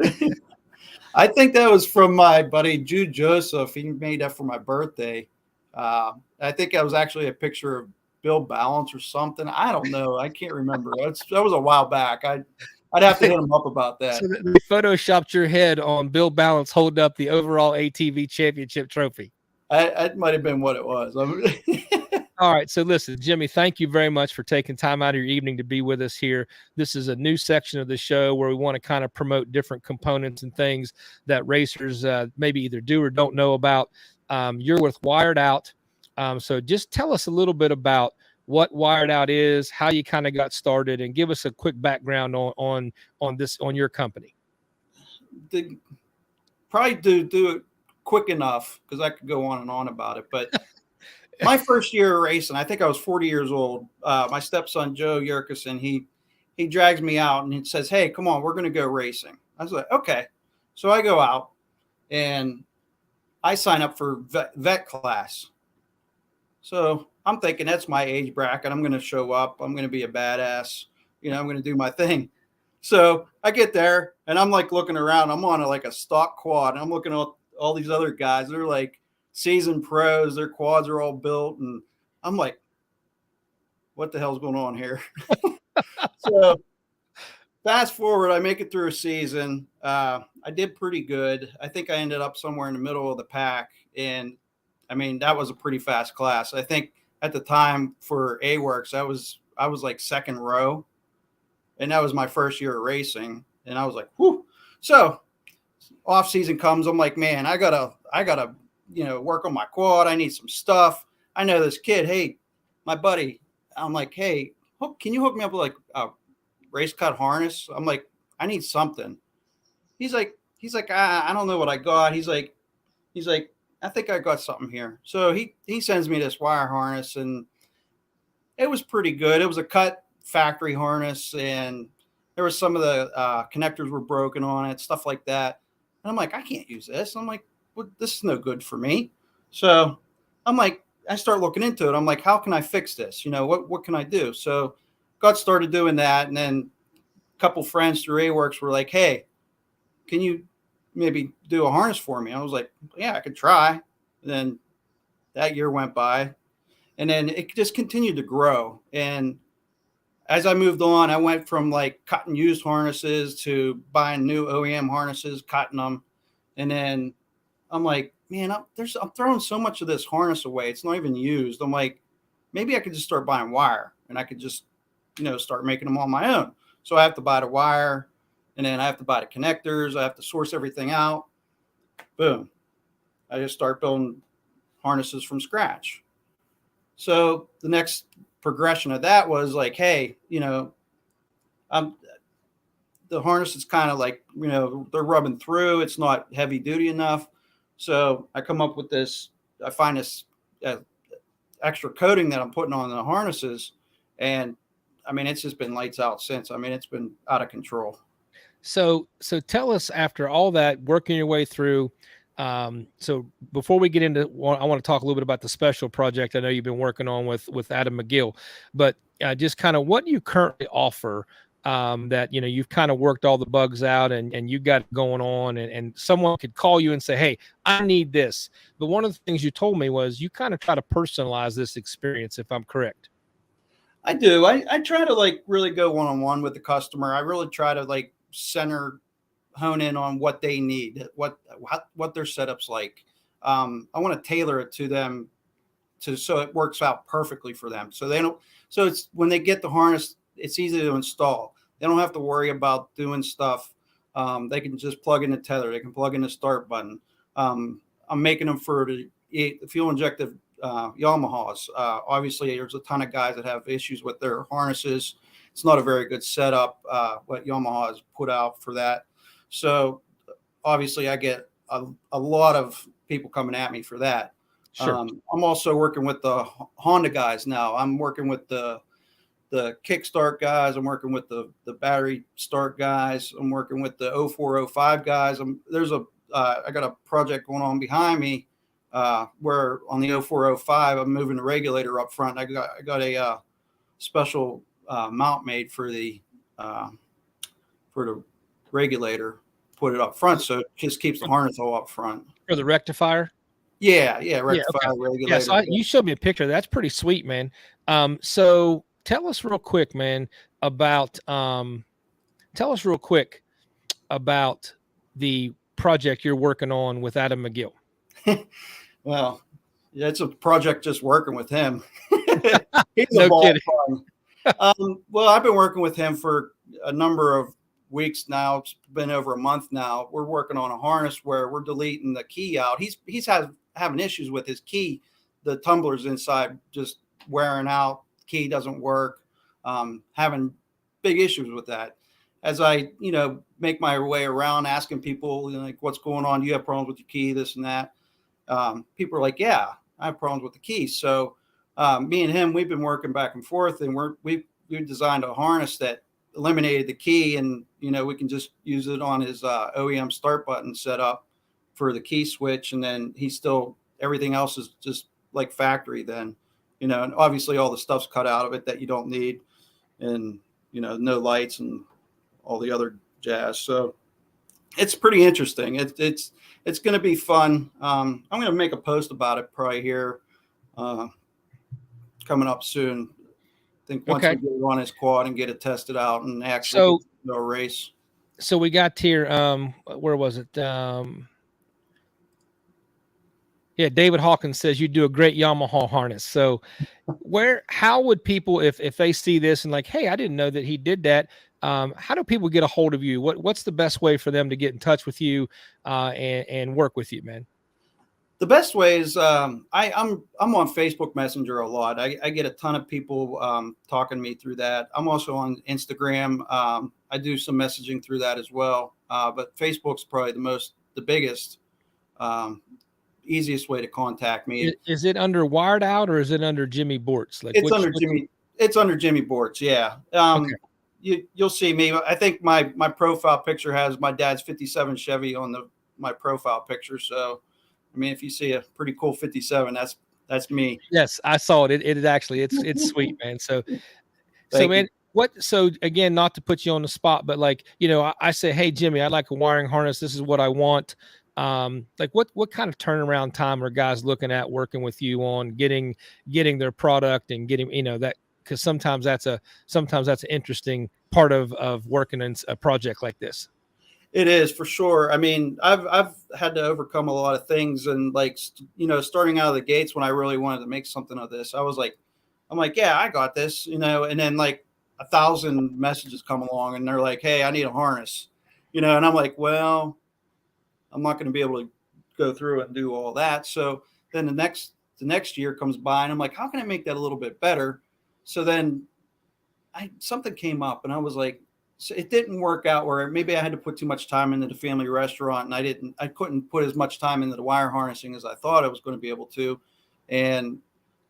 I think that was from my buddy Jude Joseph. He made that for my birthday. I think that was actually a picture of Bill Balance or something. I don't know. I can't remember. That was a while back. I'd have to hit him up about that. So they photoshopped your head on Bill Balance holding up the overall ATV championship trophy. That might have been what it was. All right. So listen, Jimmy, thank you very much for taking time out of your evening to be with us here. This is a new section of the show where we want to kind of promote different components and things that racers maybe either do or don't know about. You're with Wired Out. So just tell us a little bit about what Wired Out is, how you kind of got started, and give us a quick background on your company. Probably do it quick enough because I could go on and on about it, but my first year of racing, I think I was 40 years old. My stepson, Joe Yerkison, he drags me out and he says, "Hey, come on, we're going to go racing." I was like, okay. So I go out and I sign up for vet class. So I'm thinking that's my age bracket. I'm going to show up. I'm going to be a badass. I'm going to do my thing. So I get there and I'm like looking around. I'm on a stock quad. And I'm looking at all these other guys. They're like seasoned pros. Their quads are all built. And I'm like, what the hell's going on here? So fast forward, I make it through a season. I did pretty good. I think I ended up somewhere in the middle of the pack. And I mean, that was a pretty fast class. I think at the time for A-Works, I was like second row. And that was my first year of racing. And I was like, whew. So off season comes. I'm like, man, I gotta, work on my quad. I need some stuff. I know this kid. Hey, my buddy. I'm like, hey, can you hook me up with a race cut harness? I'm like, I need something. He's like, I don't know what I got. He's like, I think I got something here. So he sends me this wire harness, and it was pretty good. It was a cut factory harness, and there was some of the connectors were broken on it, stuff like that. And I'm like, I can't use this. I'm like, well, this is no good for me. So I'm like, I start looking into it. I'm like, how can I fix this? What can I do? So got started doing that. And then a couple friends through A-Works were like, hey, can you maybe do a harness for me? I was like, yeah, I could try. And then that year went by, and then it just continued to grow. And as I moved on, I went from like cutting used harnesses to buying new OEM harnesses, cutting them. And then I'm like, man, I'm throwing so much of this harness away. It's not even used. I'm like, maybe I could just start buying wire, and I could just, start making them on my own. So I have to buy the wire, and then I have to buy the connectors. I have to source everything out. Boom. I just start building harnesses from scratch. So the next progression of that was like, hey, the harness is kind of like, they're rubbing through. It's not heavy duty enough. So I come up with this. I find this extra coating that I'm putting on the harnesses, and I mean, it's just been lights out since. I mean, it's been out of control. So tell us, after all that, working your way through. So before we get into, I want to talk a little bit about the special project I know you've been working on with Adam McGill, but just kind of what you currently offer that, you know, you've kind of worked all the bugs out and you got it going on, and someone could call you and say, hey, I need this. But one of the things you told me was you kind of try to personalize this experience, if I'm correct. I do. I try to like really go one-on-one with the customer. I really try to like hone in on what they need, what their setup's like. I want to tailor it to them so it works out perfectly for them. So it's when they get the harness, it's easy to install. They don't have to worry about doing stuff. They can just plug in the tether. They can plug in the start button. I'm making them for the fuel injected Yamahas. Obviously, there's a ton of guys that have issues with their harnesses. It's not a very good setup, what Yamaha has put out for that. So obviously, I get a lot of people coming at me for that. Sure. I'm also working with the Honda guys now. I'm working with the kickstart guys. I'm working with the battery start guys. I'm working with the 0405 guys. I got a project going on behind me where on the 0405 I'm moving the regulator up front. I got a special mount made for the regulator. Put it up front so it just keeps the harness all up front. For the rectifier. Yeah, rectifier regulator. Yeah, so you showed me a picture. That's pretty sweet, man. So tell us real quick, man, about the project you're working on with Adam McGill. Well, yeah, it's a project just working with him. He's No a ball kidding. fun. Well, I've been working with him for a number of weeks now. It's been over a month now. We're working on a harness where we're deleting the key out. He's having issues with his key. The tumblers inside just wearing out. Key doesn't work. Having big issues with that. As I, make my way around asking people, like, what's going on? Do you have problems with your key? This and that. People are like, yeah, I have problems with the key. So me and him, we've been working back and forth, and we've designed a harness that eliminated the key, and we can just use it on his OEM start button setup for the key switch, and then everything else is just like factory then, and obviously all the stuff's cut out of it that you don't need, and no lights and all the other jazz. So it's pretty interesting. It's going to be fun. I'm going to make a post about it probably here coming up soon. I think once we get it on his quad and get it tested out and actually do a race. So we got here, where was it? David Hawkins says you do a great Yamaha harness. So how would people, if they see this and like, hey, I didn't know that he did that. How do people get a hold of you? What's the best way for them to get in touch with you and work with you, man? The best way is I'm on Facebook Messenger a lot. I get a ton of people talking to me through that. I'm also on Instagram. I do some messaging through that as well. But Facebook's probably the biggest, easiest way to contact me. Is it under Wired Out or is it under Jimmy Bortz? It's under Jimmy Bortz. Yeah. You'll see me. I think my profile picture has my dad's 57 Chevy on my profile picture. So, I mean, if you see a pretty cool 57, that's me. Yes, I saw it. It is actually, it's sweet, man. So man, so again, not to put you on the spot, but like, I say, hey, Jimmy, I'd like a wiring harness. This is what I want. Like what kind of turnaround time are guys looking at working with you on getting their product and getting, that, because sometimes that's an interesting part of working in a project like this. It is, for sure. I mean, I've had to overcome a lot of things, and like, starting out of the gates when I really wanted to make something of this, I'm like, yeah, I got this, and then like 1,000 messages come along and they're like, hey, I need a harness, and I'm like, well, I'm not going to be able to go through it and do all that. So then the next year comes by and I'm like, how can I make that a little bit better? So then something came up and I was like, so it didn't work out where maybe I had to put too much time into the family restaurant, and I couldn't put as much time into the wire harnessing as I thought I was going to be able to. And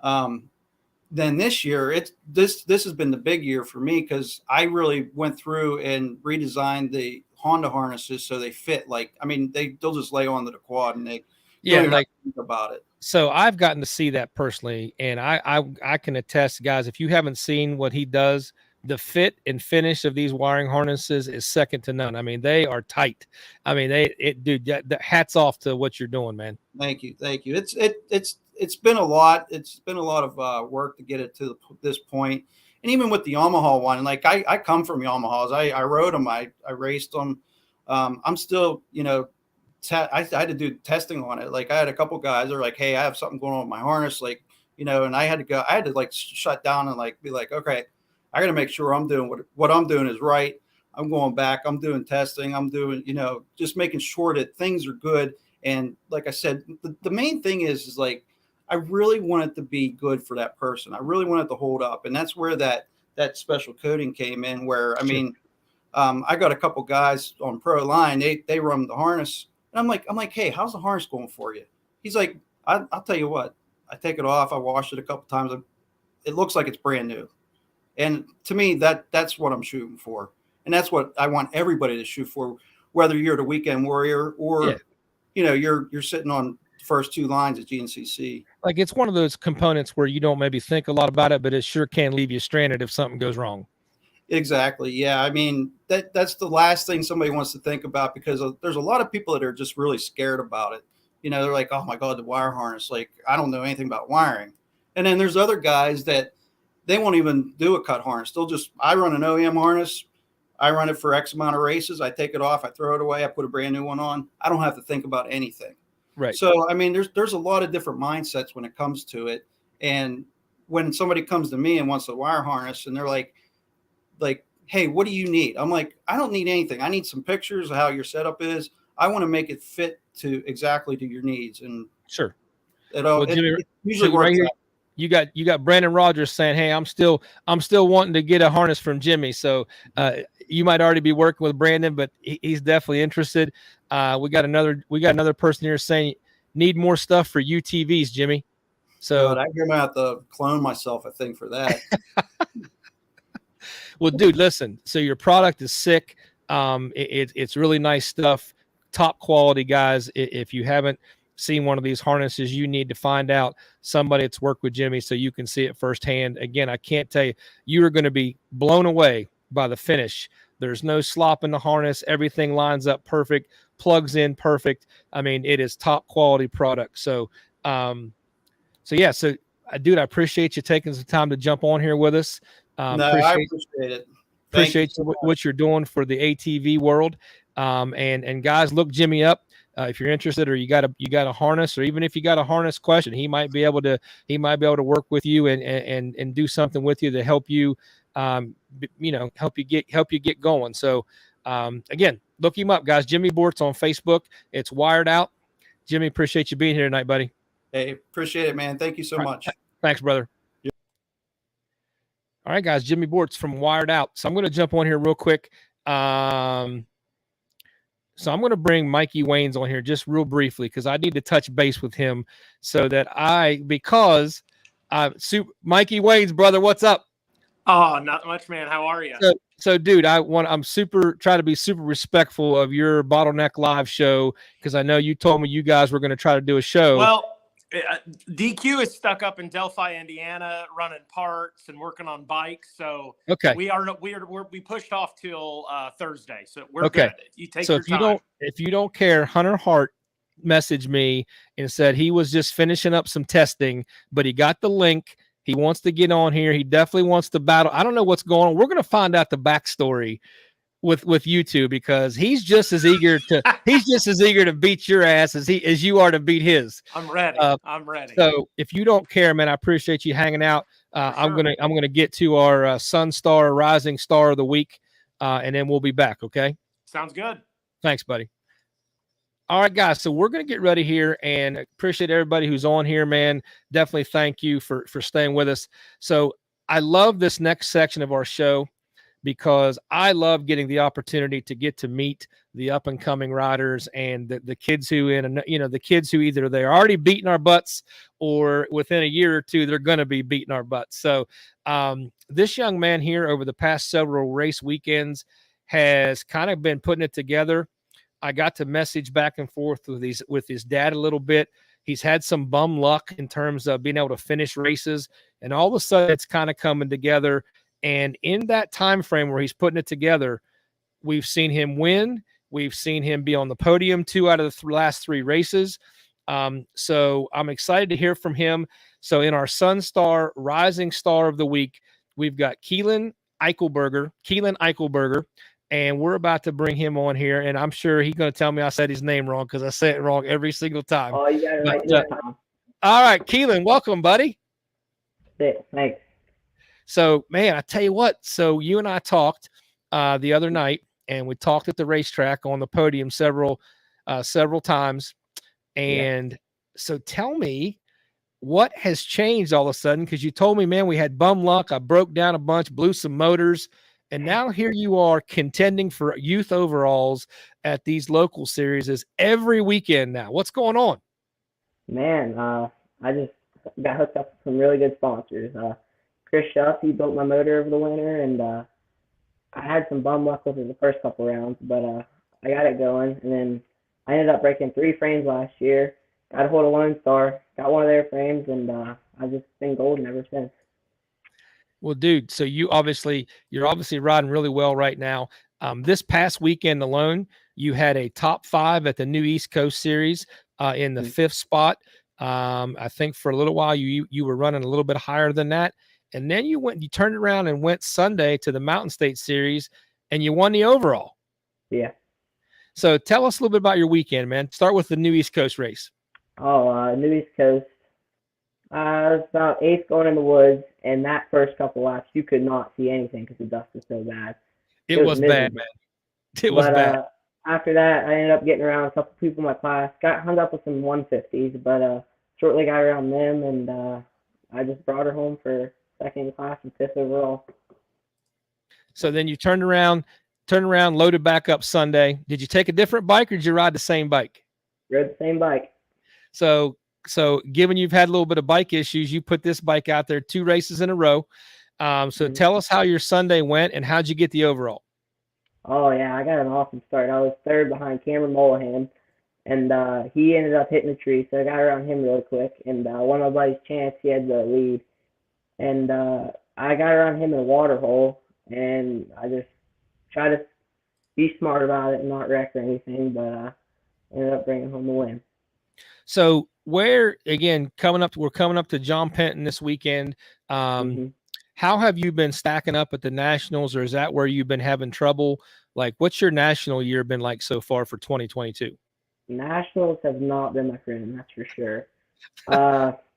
then this year, this has been the big year for me, because I really went through and redesigned the Honda harnesses so they fit. Like, I mean, they'll just lay onto the quad and they think about it. So I've gotten to see that personally, and I can attest, guys, if you haven't seen what he does the fit and finish of these wiring harnesses is second to none. I mean, they are tight. I mean, dude, the hats off to what you're doing, man. Thank you. It's been a lot. It's been a lot of work to get it to this point. And even with the Yamaha one, like I come from Yamahas. I rode them. I raced them. I'm still, I had to do testing on it. Like I had a couple guys that are like, hey, I have something going on with my harness. Like, and I had to like shut down and like be like, okay, I got to make sure I'm doing what I'm doing is right. I'm going back. I'm doing testing. I'm doing, just making sure that things are good. And like I said, the main thing is like, I really want it to be good for that person. I really want it to hold up. And that's where that special coating came in, where, I mean, I got a couple guys on Pro Line. They run the harness. And I'm like, hey, how's the harness going for you? He's like, I'll tell you what, I take it off. I washed it a couple times. It looks like it's brand new. And to me, that's what I'm shooting for. And that's what I want everybody to shoot for, whether you're the weekend warrior or, you're sitting on the first two lines at GNCC. Like it's one of those components where you don't maybe think a lot about it, but it sure can leave you stranded if something goes wrong. Exactly. Yeah. I mean, that's the last thing somebody wants to think about, because there's a lot of people that are just really scared about it. They're like, oh my God, the wire harness. Like, I don't know anything about wiring. And then there's other guys that they won't even do a cut harness. I run an OEM harness. I run it for X amount of races. I take it off. I throw it away. I put a brand new one on. I don't have to think about anything. Right. So, I mean, there's a lot of different mindsets when it comes to it. And when somebody comes to me and wants a wire harness and they're like, hey, what do you need? I'm like, I don't need anything. I need some pictures of how your setup is. I want to make it fit exactly to your needs. And sure. It usually works right here, out. You got Brandon Rogers saying, hey, I'm still wanting to get a harness from Jimmy. So you might already be working with Brandon, but he's definitely interested. We got another person here saying, need more stuff for UTVs, Jimmy. So I'm going to have to clone myself, I think, for that. Well, dude, listen. So your product is sick. It's really nice stuff, top quality, guys. If you haven't seen one of these harnesses, you need to find out somebody that's worked with Jimmy so you can see it firsthand. Again, I can't tell you, you are going to be blown away by the finish. There's no slop in the harness. Everything lines up perfect, plugs in perfect. I mean, it is top quality product. So, dude, I appreciate you taking some time to jump on here with us. I appreciate it. Appreciate what you're doing for the ATV world. And guys, look Jimmy up if you're interested, or you got a harness, or even if you got a harness question, he might be able to work with you and do something with you to help you, help you get going. So again, look him up, guys. Jimmy Bort's on Facebook. It's Wired Out. Jimmy, appreciate you being here tonight, buddy. Hey, appreciate it, man. Thank you so much. Thanks, brother. All right, guys, Jimmy Bort's from Wired Out. So I'm going to jump on here real quick. So I'm going to bring Mikey Waynes on here just real briefly because I need to touch base with him so that Mikey Waynes, brother, what's up? Oh, not much, man. How are you? So dude, I'm trying to be super respectful of your Bottleneck Live show because I know you told me you guys were going to try to do a show. Well, DQ is stuck up in Delphi, Indiana, running parts and working on bikes. So okay, we pushed off till Thursday. So we're okay. Good. You take so your time. If you don't care, Hunter Hart messaged me and said he was just finishing up some testing, but he got the link. He wants to get on here. He definitely wants to battle. I don't know what's going on. We're going to find out the backstory with you two because he's just as eager to beat your ass as you are to beat his. I'm ready. I'm ready. So if you don't care, man, I appreciate you hanging out. Sure. I'm gonna get to our Sunstar Rising Star of the Week, and then we'll be back. Okay. Sounds good. Thanks, buddy. All right, guys. So we're gonna get ready here, and appreciate everybody who's on here, man. Definitely thank you for staying with us. So I love this next section of our show, because I love getting the opportunity to get to meet the up and coming riders and the kids who the kids who either they're already beating our butts or within a year or two, they're going to be beating our butts. So this young man here over the past several race weekends has kind of been putting it together. I got to message back and forth with his dad a little bit. He's had some bum luck in terms of being able to finish races, and all of a sudden it's kind of coming together. And in that time frame where he's putting it together, we've seen him win. We've seen him be on the podium 2 out of the last 3 races. So I'm excited to hear from him. So in our Sunstar Rising Star of the Week, we've got Keelan Eichelberger, and we're about to bring him on here. And I'm sure he's going to tell me I said his name wrong because I say it wrong every single time. Oh, you got it right this time. All right, Keelan, welcome, buddy. Thanks. So, man, I tell you what. So you and I talked the other night, and we talked at the racetrack on the podium several times. And so tell me, what has changed all of a sudden? Because you told me, man, we had bum luck. I broke down a bunch, blew some motors, and now here you are contending for youth overalls at these local series every weekend now. What's going on? Man, I just got hooked up with some really good sponsors. Chris Schuff, he built my motor over the winter, and I had some bum luck with it the first couple rounds, but I got it going, and then I ended up breaking 3 frames last year. Got a hold of Lone Star, got one of their frames, and I've just been golden ever since. Well, dude, so you're obviously riding really well right now. This past weekend alone, you had a top 5 at the New East Coast Series in the 5th spot. I think for a little while you were running a little bit higher than that, and then you turned around and went Sunday to the Mountain State Series, and you won the overall. Yeah. So tell us a little bit about your weekend, man. Start with the New East Coast race. Oh, New East Coast. I was about 8th going in the woods, and that first couple laps, you could not see anything because the dust was so bad. It was bad, man. It was bad. After that, I ended up getting around a couple people in my class. Got hung up with some 150s, but shortly got around them, and I just brought her home for 2nd in class and 5th overall. So then you turned around, loaded back up Sunday. Did you take a different bike, or did you ride the same bike? Rode the same bike. So given you've had a little bit of bike issues, you put this bike out there 2 races in a row. Tell us how your Sunday went and how'd you get the overall? Oh, yeah, I got an awesome start. I was 3rd behind Cameron Mullahan, and he ended up hitting a tree, so I got around him really quick. And one of my buddies, Chance, he had the lead. And I got around him in a water hole, and I just tried to be smart about it and not wreck or anything, but ended up bringing home the win. So we're coming up to John Penton this weekend. How have you been stacking up at the Nationals, or is that where you've been having trouble? Like, what's your national year been like so far for 2022? Nationals have not been my friend, that's for sure.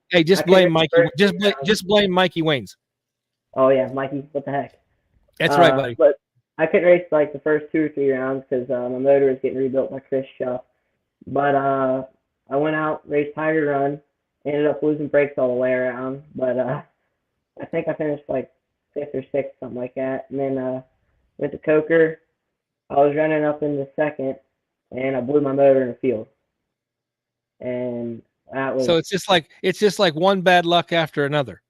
Hey, just blame Mikey. Just blame Mikey Waynes. Oh yeah, Mikey, what the heck? That's right, buddy. But I couldn't race like the first 2 or 3 rounds because my motor was getting rebuilt by Chris Schuff. But I went out, raced Tiger Run, ended up losing brakes all the way around. But I think I finished like 5th or 6th, something like that. And then went to Coker. I was running up in the 2nd, and I blew my motor in the field. And that was, so it's just like one bad luck after another.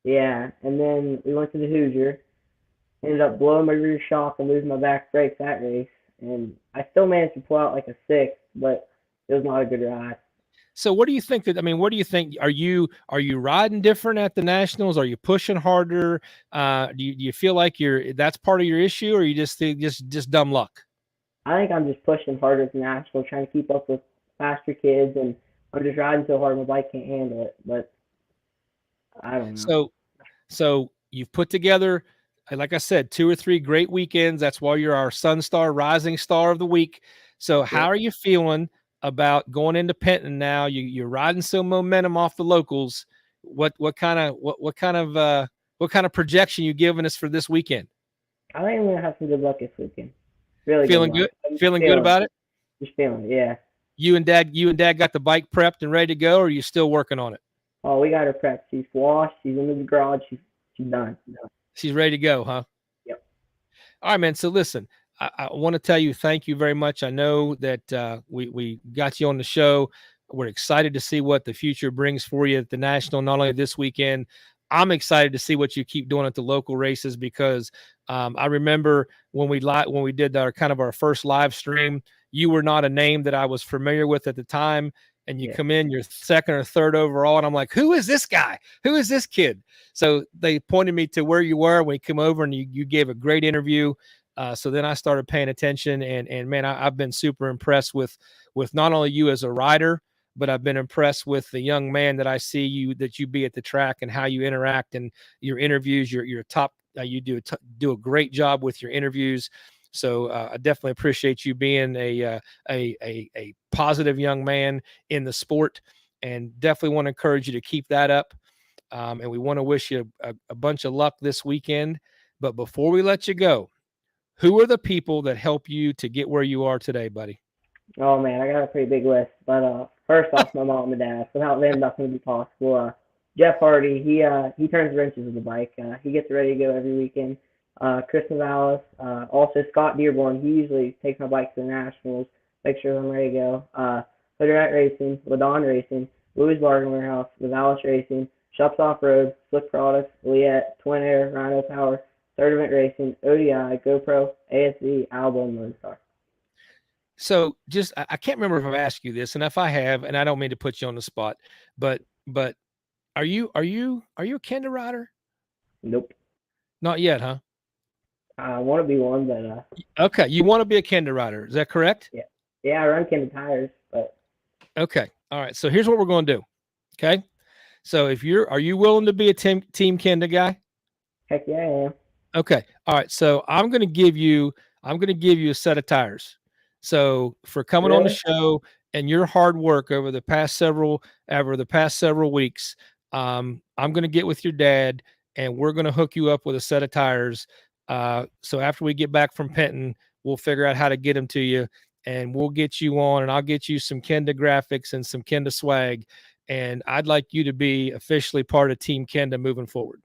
Yeah, and then we went to the Hoosier. Ended up blowing my rear shock and losing my back brakes that race. And I still managed to pull out like a 6th, but it was not a good ride. So what do you think what do you think? Are you riding different at the Nationals? Are you pushing harder? Do you feel like that's part of your issue, or you just dumb luck? I think I'm just pushing harder at the Nationals, trying to keep up with faster kids, and I'm just riding so hard my bike can't handle it. But I don't know. So you've put together, like I said, 2 or 3 great weekends. That's why you're our Sunstar Rising Star of the Week. So how are you feeling about going into Penton now? You're riding some momentum off the locals. What kind of projection you giving us for this weekend? I think I'm gonna have some good luck this weekend. Really feeling good. Feeling good about it. Just feeling it, yeah. You and Dad got the bike prepped and ready to go, or are you still working on it? Oh, we got her prepped. She's washed. She's in the garage. She's done. She's ready to go, huh? Yep. All right, man. So listen, I want to tell you thank you very much. I know that we got you on the show. We're excited to see what the future brings for you at the National, not only this weekend. I'm excited to see what you keep doing at the local races, because I remember when we did our first live stream, you were not a name that I was familiar with at the time. and you Yeah. come in, you're second or third overall, and I'm like, who is this guy? Who is this kid? So they pointed me to where you were when you come over, and you gave a great interview. So then I started paying attention, and man, I've been super impressed with not only you as a rider, but I've been impressed with the young man that I see that you be at the track and how you interact and your interviews. You're top. You do a great job with your interviews. So I definitely appreciate you being a positive young man in the sport, and definitely want to encourage you to keep that up. And we want to wish you a bunch of luck this weekend. But before we let you go, who are the people that help you to get where you are today, buddy? Oh man, I got a pretty big list. But first off, my mom and dad. Without them, nothing would be possible. Jeff Hardy, he turns wrenches with the bike. He gets ready to go every weekend. Chris Navalis, also Scott Dearborn. He usually takes my bike to the nationals, make sure I'm ready to go. Hoodrat Racing, Ladon Racing, Louis Bargain Warehouse, Navalis Racing, Shops Off Road, Slick Products, Liette, Twin Air, Rhino Power, Third Event Racing, ODI, GoPro, ASV, Alba, and Lonestar. So just, I can't remember if I've asked you this, and if I have, and I don't mean to put you on the spot, but are you a Kenda rider? Nope. Not yet, huh? I want to be one, but Okay, you want to be a Kenda rider, is that correct? yeah, I run Kenda tires, but Okay, all right. So here's what we're going to do. Okay, so are you willing to be a team Kenda guy? heck yeah, I am. Okay, all right. So I'm going to give you a set of tires. So for coming on the show and your hard work over the past several weeks, I'm going to get with your dad and we're going to hook you up with a set of tires. So after we get back from Penton, we'll figure out how to get them to you, and we'll get you on, and I'll get you some Kenda graphics and some Kenda swag. And I'd like you to be officially part of Team Kenda moving forward.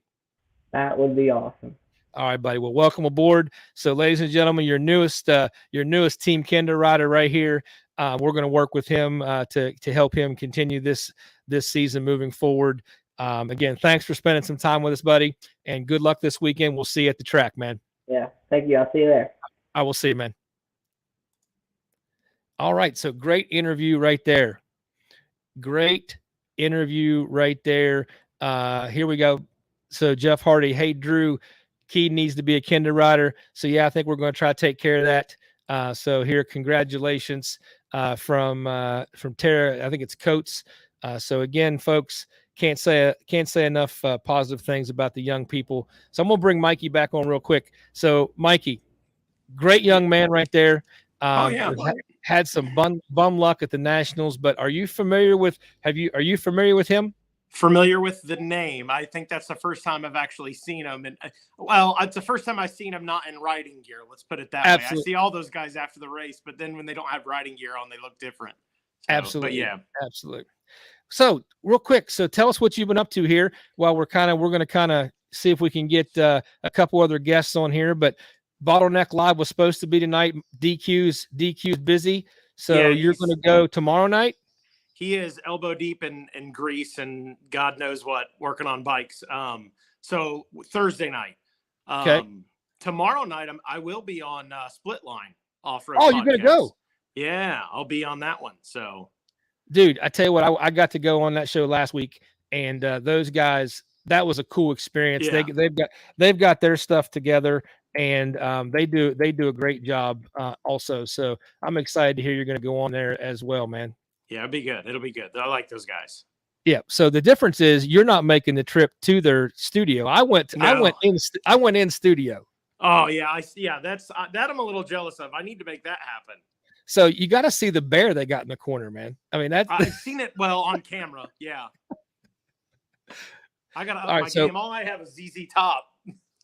That would be awesome. All right, buddy. Well, welcome aboard. So, ladies and gentlemen, your newest Team Kenda rider right here. We're going to work with him to help him continue this season moving forward. Again, thanks for spending some time with us, buddy, and good luck this weekend. We'll see you at the track, man. Yeah, thank you. I'll see you there. I will see you, man. All right, so great interview right there. Great interview right there. Here we go. So Jeff Hardy, hey, Drew, Keelan needs to be a Kenda rider. So, yeah, I think we're going to try to take care of that. So here, congratulations from Tara. I think it's Coates. So, again, folks, can't say enough positive things about the young people. So I'm going to bring Mikey back on real quick. So, Mikey, great young man right there. Had some bum luck at the Nationals, but are you familiar with him? Familiar with the name. I think that's the first time I've actually seen him. And well, it's the first time I've seen him not in riding gear. Let's put it that way. I see all those guys after the race, but then when they don't have riding gear on, they look different. So, absolutely. Yeah. Absolutely. So real quick. So tell us what you've been up to here while we're going to see if we can get a couple other guests on here, but Bottleneck Live was supposed to be tonight. DQ's busy. So yeah, you're going to go tomorrow night? He is elbow deep in grease and God knows what, working on bikes. So Thursday night. Okay. Tomorrow night, I will be on Split Line off-road. Oh, you're going to go? Yeah, I'll be on that one. So, dude, I tell you what, I got to go on that show last week, and those guys, that was a cool experience. Yeah. They've got their stuff together, and they do a great job also. So I'm excited to hear you're going to go on there as well, man. Yeah, it'll be good. It'll be good. I like those guys. Yeah. So the difference is you're not making the trip to their studio. I went in studio. Oh yeah. That I'm a little jealous of. I need to make that happen. So you got to see the bear they got in the corner, man. I mean, I've seen it on camera. Yeah. I got to up my game. All I have is ZZ Top.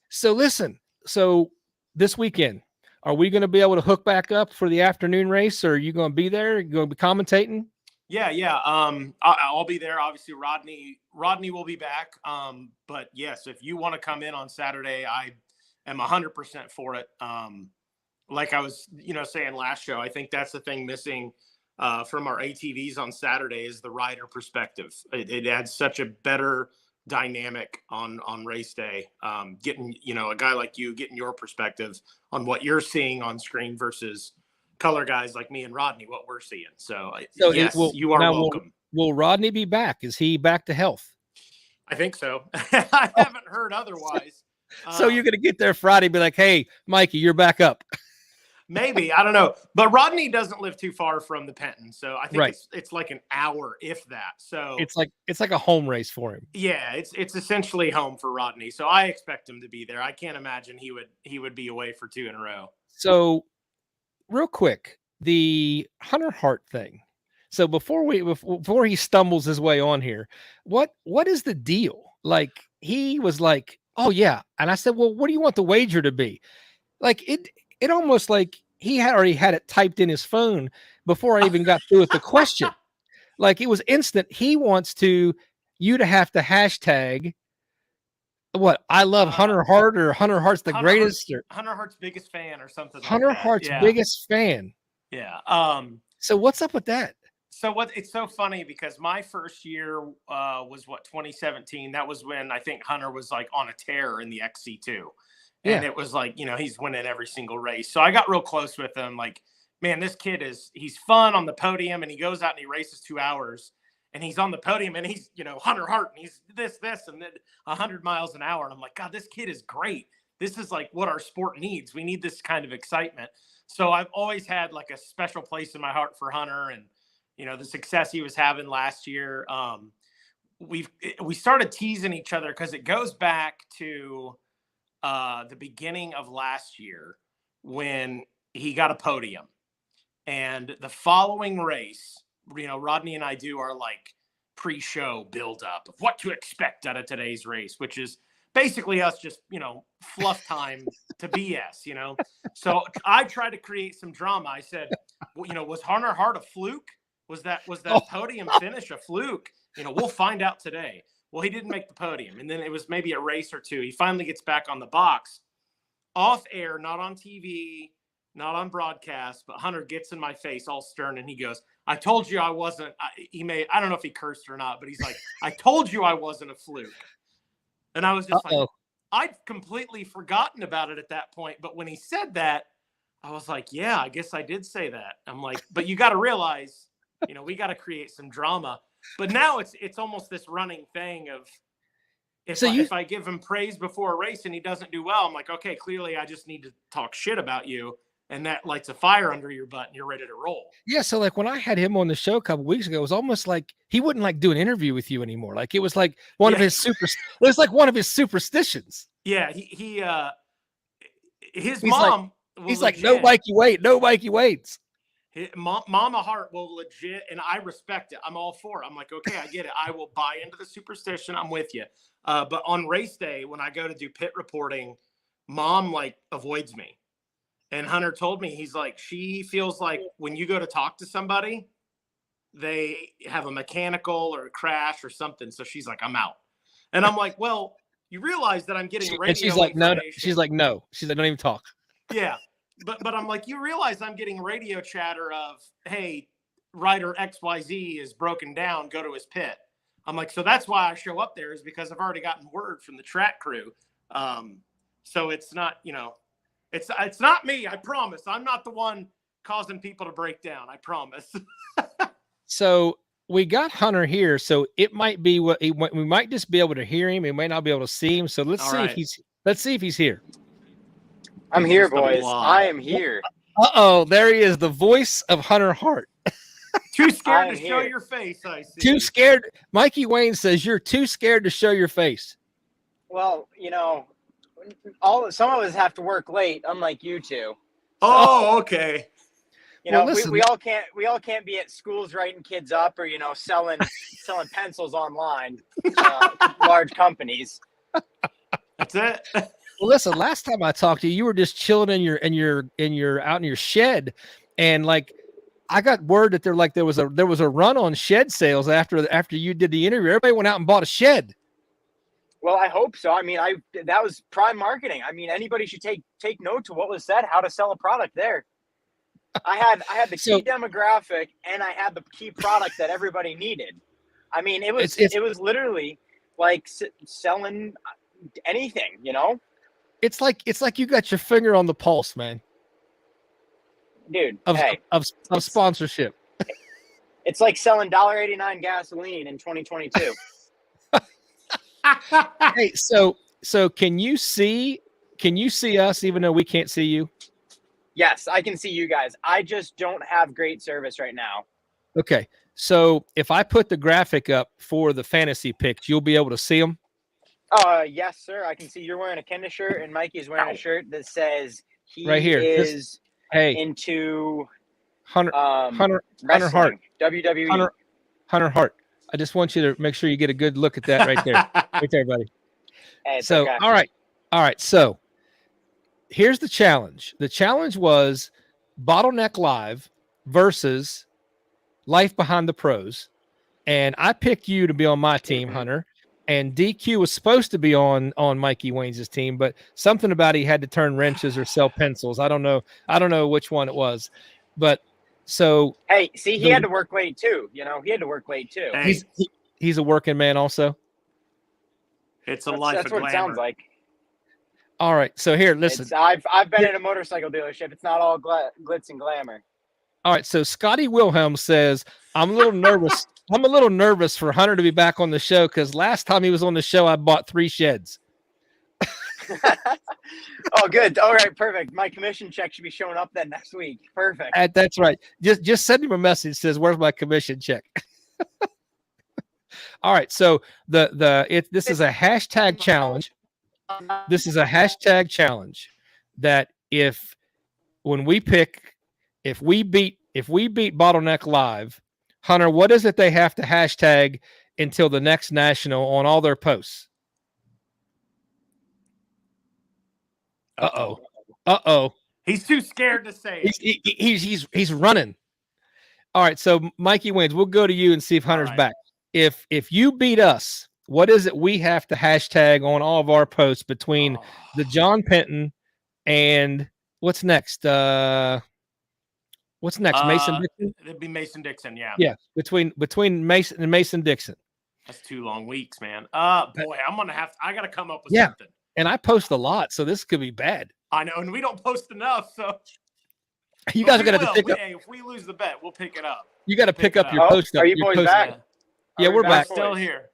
So listen, so this weekend, are we going to be able to hook back up for the afternoon race, or are you going to be there? Are you going to be commentating? Yeah. I'll be there. Obviously, Rodney will be back. But yes, if you want to come in on Saturday, I am 100% for it. Like I was, saying last show, I think that's the thing missing from our ATVs on Saturday is the rider perspective. It adds such a better dynamic on race day. Getting, a guy like you, getting your perspective on what you're seeing on screen versus color guys like me and Rodney what we're seeing. So yes, you are welcome. Will Rodney be back? Is he back to health? I think so. I haven't heard otherwise. So you're going to get there Friday and be like, hey, Mikey, you're back up. Maybe. I don't know. But Rodney doesn't live too far from the Penton. So I think Right. it's like an hour, if that. So it's like a home race for him. Yeah, it's essentially home for Rodney. So I expect him to be there. I can't imagine he would be away for 2 in a row. So real quick, the Hunter Hart thing. So before he stumbles his way on here, what is the deal? Like, he was like, oh yeah. And I said, well, what do you want the wager to be? Like, it almost like he had already had it typed in his phone before I even got through with the question. Like, it was instant. He wants you to have to hashtag what? I love Hunter Hart, or Hunter Hart's the greatest, or Hunter Hart's biggest fan, or something. Hunter like that. Hart's biggest fan. Yeah. So what's up with that? So it's so funny because my first year was 2017. That was when I think Hunter was like on a tear in the XC2. And it was like, he's winning every single race. So I got real close with him. Like, man, this kid he's fun on the podium, and he goes out and he races 2 hours, and he's on the podium, and he's, Hunter Hart, and he's this, and then 100 miles an hour. And I'm like, God, this kid is great. This is like what our sport needs. We need this kind of excitement. So I've always had like a special place in my heart for Hunter, and, the success he was having last year. We started teasing each other because it goes back to the beginning of last year when he got a podium. And the following race, Rodney and I do our like pre-show build up of what to expect out of today's race, which is basically us just, fluff time to BS, So I tried to create some drama. I said, was Hunter Hart a fluke? Was that podium finish a fluke? We'll find out today. Well, he didn't make the podium. And then it was maybe a race or two. He finally gets back on the box, off air, not on TV, not on broadcast, but Hunter gets in my face all stern, and he goes, I told you I wasn't. I don't know if he cursed or not, but he's like, I told you I wasn't a fluke. And I was just like, I'd completely forgotten about it at that point. But when he said that, I was like, yeah, I guess I did say that. I'm like, but you got to realize, we got to create some drama. But now it's almost this running thing of if I give him praise before a race and he doesn't do well, I'm like, okay, clearly I just need to talk shit about you. And that lights a fire under your butt and you're ready to roll. Yeah. So like when I had him on the show a couple weeks ago, it was almost like he wouldn't like do an interview with you anymore. Like it was like one of his it was like one of his superstitions. Yeah. His mom. He's like, no Mikey wait, no Mikey waits. Mama Hart will legit, and I respect it. I'm all for it. I'm like, okay, I get it. I will buy into the superstition. I'm with you. But on race day, when I go to do pit reporting, Mom like avoids me. And Hunter told me, he's like, she feels like when you go to talk to somebody, they have a mechanical or a crash or something. So she's like, I'm out. And I'm like, well, you realize that I'm getting radio. And she's like, no. She's like, no. She's like, don't even talk. Yeah. But I'm like, you realize I'm getting radio chatter of, hey, rider XYZ is broken down, go to his pit. I'm like, so that's why I show up there, is because I've already gotten word from the track crew. So it's not, it's not me. I promise. I'm not the one causing people to break down. I promise. So we got Hunter here. So it might be we might just be able to hear him. We might not be able to see him. So let's see if he's here. I'm here, boys. I am here. There he is, the voice of Hunter Hart. Too scared to show your face, I see. Too scared. Mikey Wayne says you're too scared to show your face. Well, some of us have to work late, unlike you two. Oh, okay. We all can't be at schools writing kids up or selling pencils online to large companies. That's it. Well, listen, last time I talked to you, you were just chilling in your out in your shed, and like I got word that there was a run on shed sales after you did the interview. Everybody went out and bought a shed. Well, I hope so. I mean, that was prime marketing. I mean, anybody should take note to what was said, how to sell a product there. I had the key demographic, and I had the key product that everybody needed. I mean, it was literally like selling anything, It's like you got your finger on the pulse, man. dude. of Hey, of sponsorship. it's like selling $1.89 gasoline in 2022. Hey, so can you see us even though we can't see you? Yes, I can see you guys. I just don't have great service right now. Okay. So if I put the graphic up for the fantasy picks, you'll be able to see them. Yes, sir. I can see you're wearing a Kenda shirt and Mikey's wearing a shirt that says he Right here. is Hey, into Hunter wrestling, Hart. WWE. Hunter Hart. I just want you to make sure you get a good look at that right there. Right there, buddy. Hey, it's So, okay. all right. So here's the challenge. The challenge was Bottleneck Live versus Life Behind the Pros. And I picked you to be on my team, Hunter. And DQ was supposed to be on Mikey Wayne's team, but something about he had to turn wrenches or sell pencils. I don't know which one it was. But so hey, see, he had to work late too. He had to work late too. Hey, he's a working man also. it's a life That's of what glamour. it sounds like. All right. So here, listen. I've been in a motorcycle dealership. It's not all glitz and glamour. All right. So Scotty Wilhelm says, I'm a little nervous. I'm a little nervous for Hunter to be back on the show because last time he was on the show, I bought 3 sheds. Oh, good. All right, perfect. My commission check should be showing up then next week. Perfect. That's right. Just send him a message that says, "Where's my commission check?" All right. So this is a hashtag challenge. This is a hashtag challenge that if we beat Bottleneck Live, Hunter, what is it they have to hashtag until the next national on all their posts? Uh-oh. He's too scared to say it. He's running. All right, so Mikey Waynes, we'll go to you and see if Hunter's back. If you beat us, what is it we have to hashtag on all of our posts between the John Penton and what's next? What's next? Mason Dixon? It'd be Mason Dixon, yeah. Yeah, between Mason and Mason Dixon. That's 2 long weeks, man. Boy, I gotta come up with something. And I post a lot, so this could be bad. I know, and we don't post enough, so you guys are gonna have to pick up. Hey, if we lose the bet, we'll pick it up. You got to pick up your post. Are you boys back? Yeah, we're back. Still here.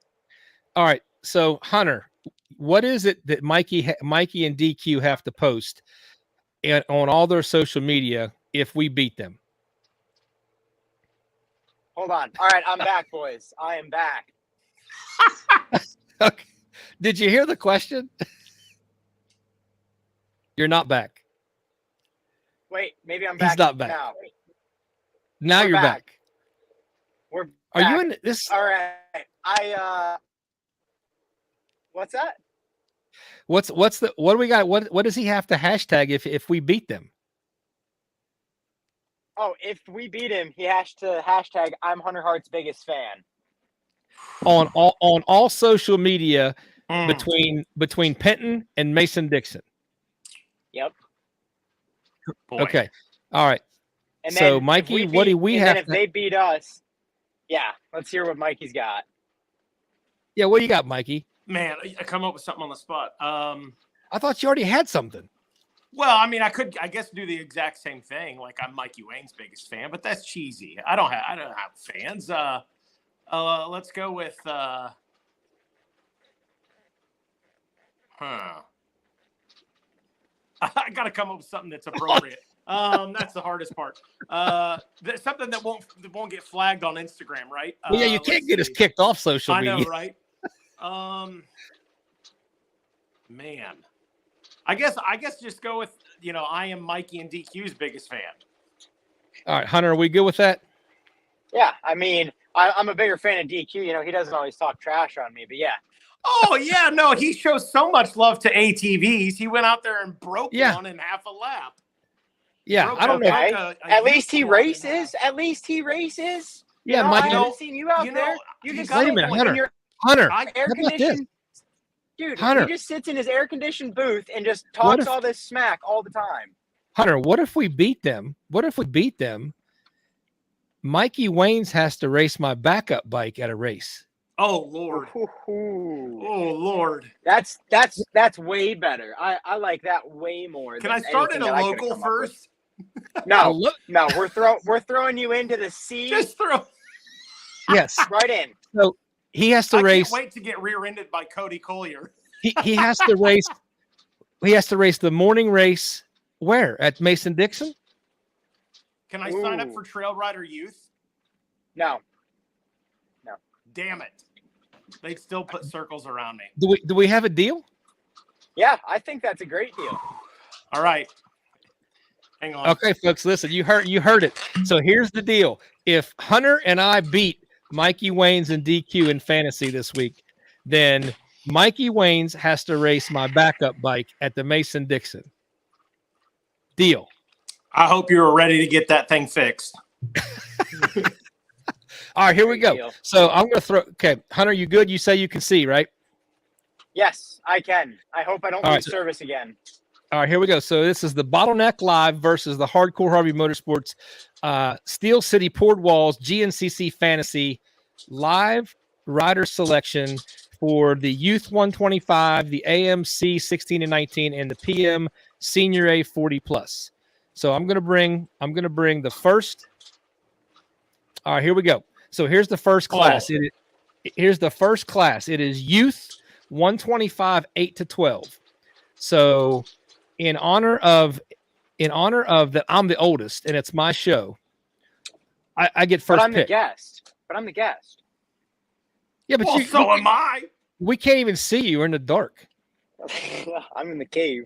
All right. So Hunter, what is it that Mikey and DQ have to post on all their social media if we beat them? Hold on. All right, I'm back, boys. I am back. Okay. Did you hear the question? You're not back. Wait, maybe I'm back. He's not back. Now you're back. We're back. Are you in this? All right. What's that? What do we got? What does he have to hashtag if we beat them? Oh, if we beat him, he has to hashtag I'm Hunter Hart's biggest fan. On all social media between Penton and Mason Dixon. Yep. Boy. Okay. All right. And so Mikey, what do we have? If they beat us, yeah, let's hear what Mikey's got. Yeah, what do you got, Mikey? Man, I come up with something on the spot. I thought you already had something. Well, I mean, I guess do the exact same thing. Like I'm Mikey Wayne's biggest fan, but that's cheesy. I don't have fans. Let's go with I got to come up with something that's appropriate. That's the hardest part. Something that won't get flagged on Instagram, right? Well, yeah, you can't get us kicked off social media. I know, right? Man, I guess just go with I am Mikey and DQ's biggest fan. All right, Hunter, are we good with that? Yeah, I mean, I'm a bigger fan of DQ. He doesn't always talk trash on me, but yeah. Oh yeah, no, he shows so much love to ATVs. He went out there and broke one in half a lap. Yeah, I don't know. At least he races. Yeah, Mike. I haven't seen you out there. You just wait a minute, Hunter. Air conditioned. Dude, Hunter. He just sits in his air conditioned booth and just talks all this smack all the time. Hunter, what if we beat them? Mikey Waynes has to race my backup bike at a race. Oh Lord. Oh Lord. That's way better. I like that way more. Can I start in a local first? No, we're throwing you into the sea. Just throw. Yes. Right in. So he has to race. Can't wait to get rear-ended by Cody Collier. He has to race. He has to race the morning race. Where? At Mason-Dixon? Can I sign up for Trail Rider Youth? No. Damn it. They'd still put circles around me. Do we have a deal? Yeah, I think that's a great deal. All right. Hang on. Okay, folks, listen. You heard it. So here's the deal. If Hunter and I beat Mikey Waynes and DQ in fantasy this week, then Mikey Waynes has to race my backup bike at the Mason-Dixon. Deal. I hope you were ready to get that thing fixed. All right, here we go. Deal. So I'm going to throw. Okay, Hunter, you good? You say you can see, right? Yes, I can. I hope I don't lose service again. All right, here we go. So this is the Bottleneck Live versus the Hardcore Harvey Motorsports Steel City Poured Walls GNCC Fantasy Live Rider Selection for the Youth 125, the AMC 16 and 19, and the PM Senior A 40 plus. So I'm gonna bring the first. All right, here we go. So here's the first class. Here's the first class. It is Youth 125 8 to 12. So in honor of that, I'm the oldest and it's my show. I get first. But I'm pick. the guest. Yeah, but so am I. We can't even see you. We're in the dark. I'm in the cave.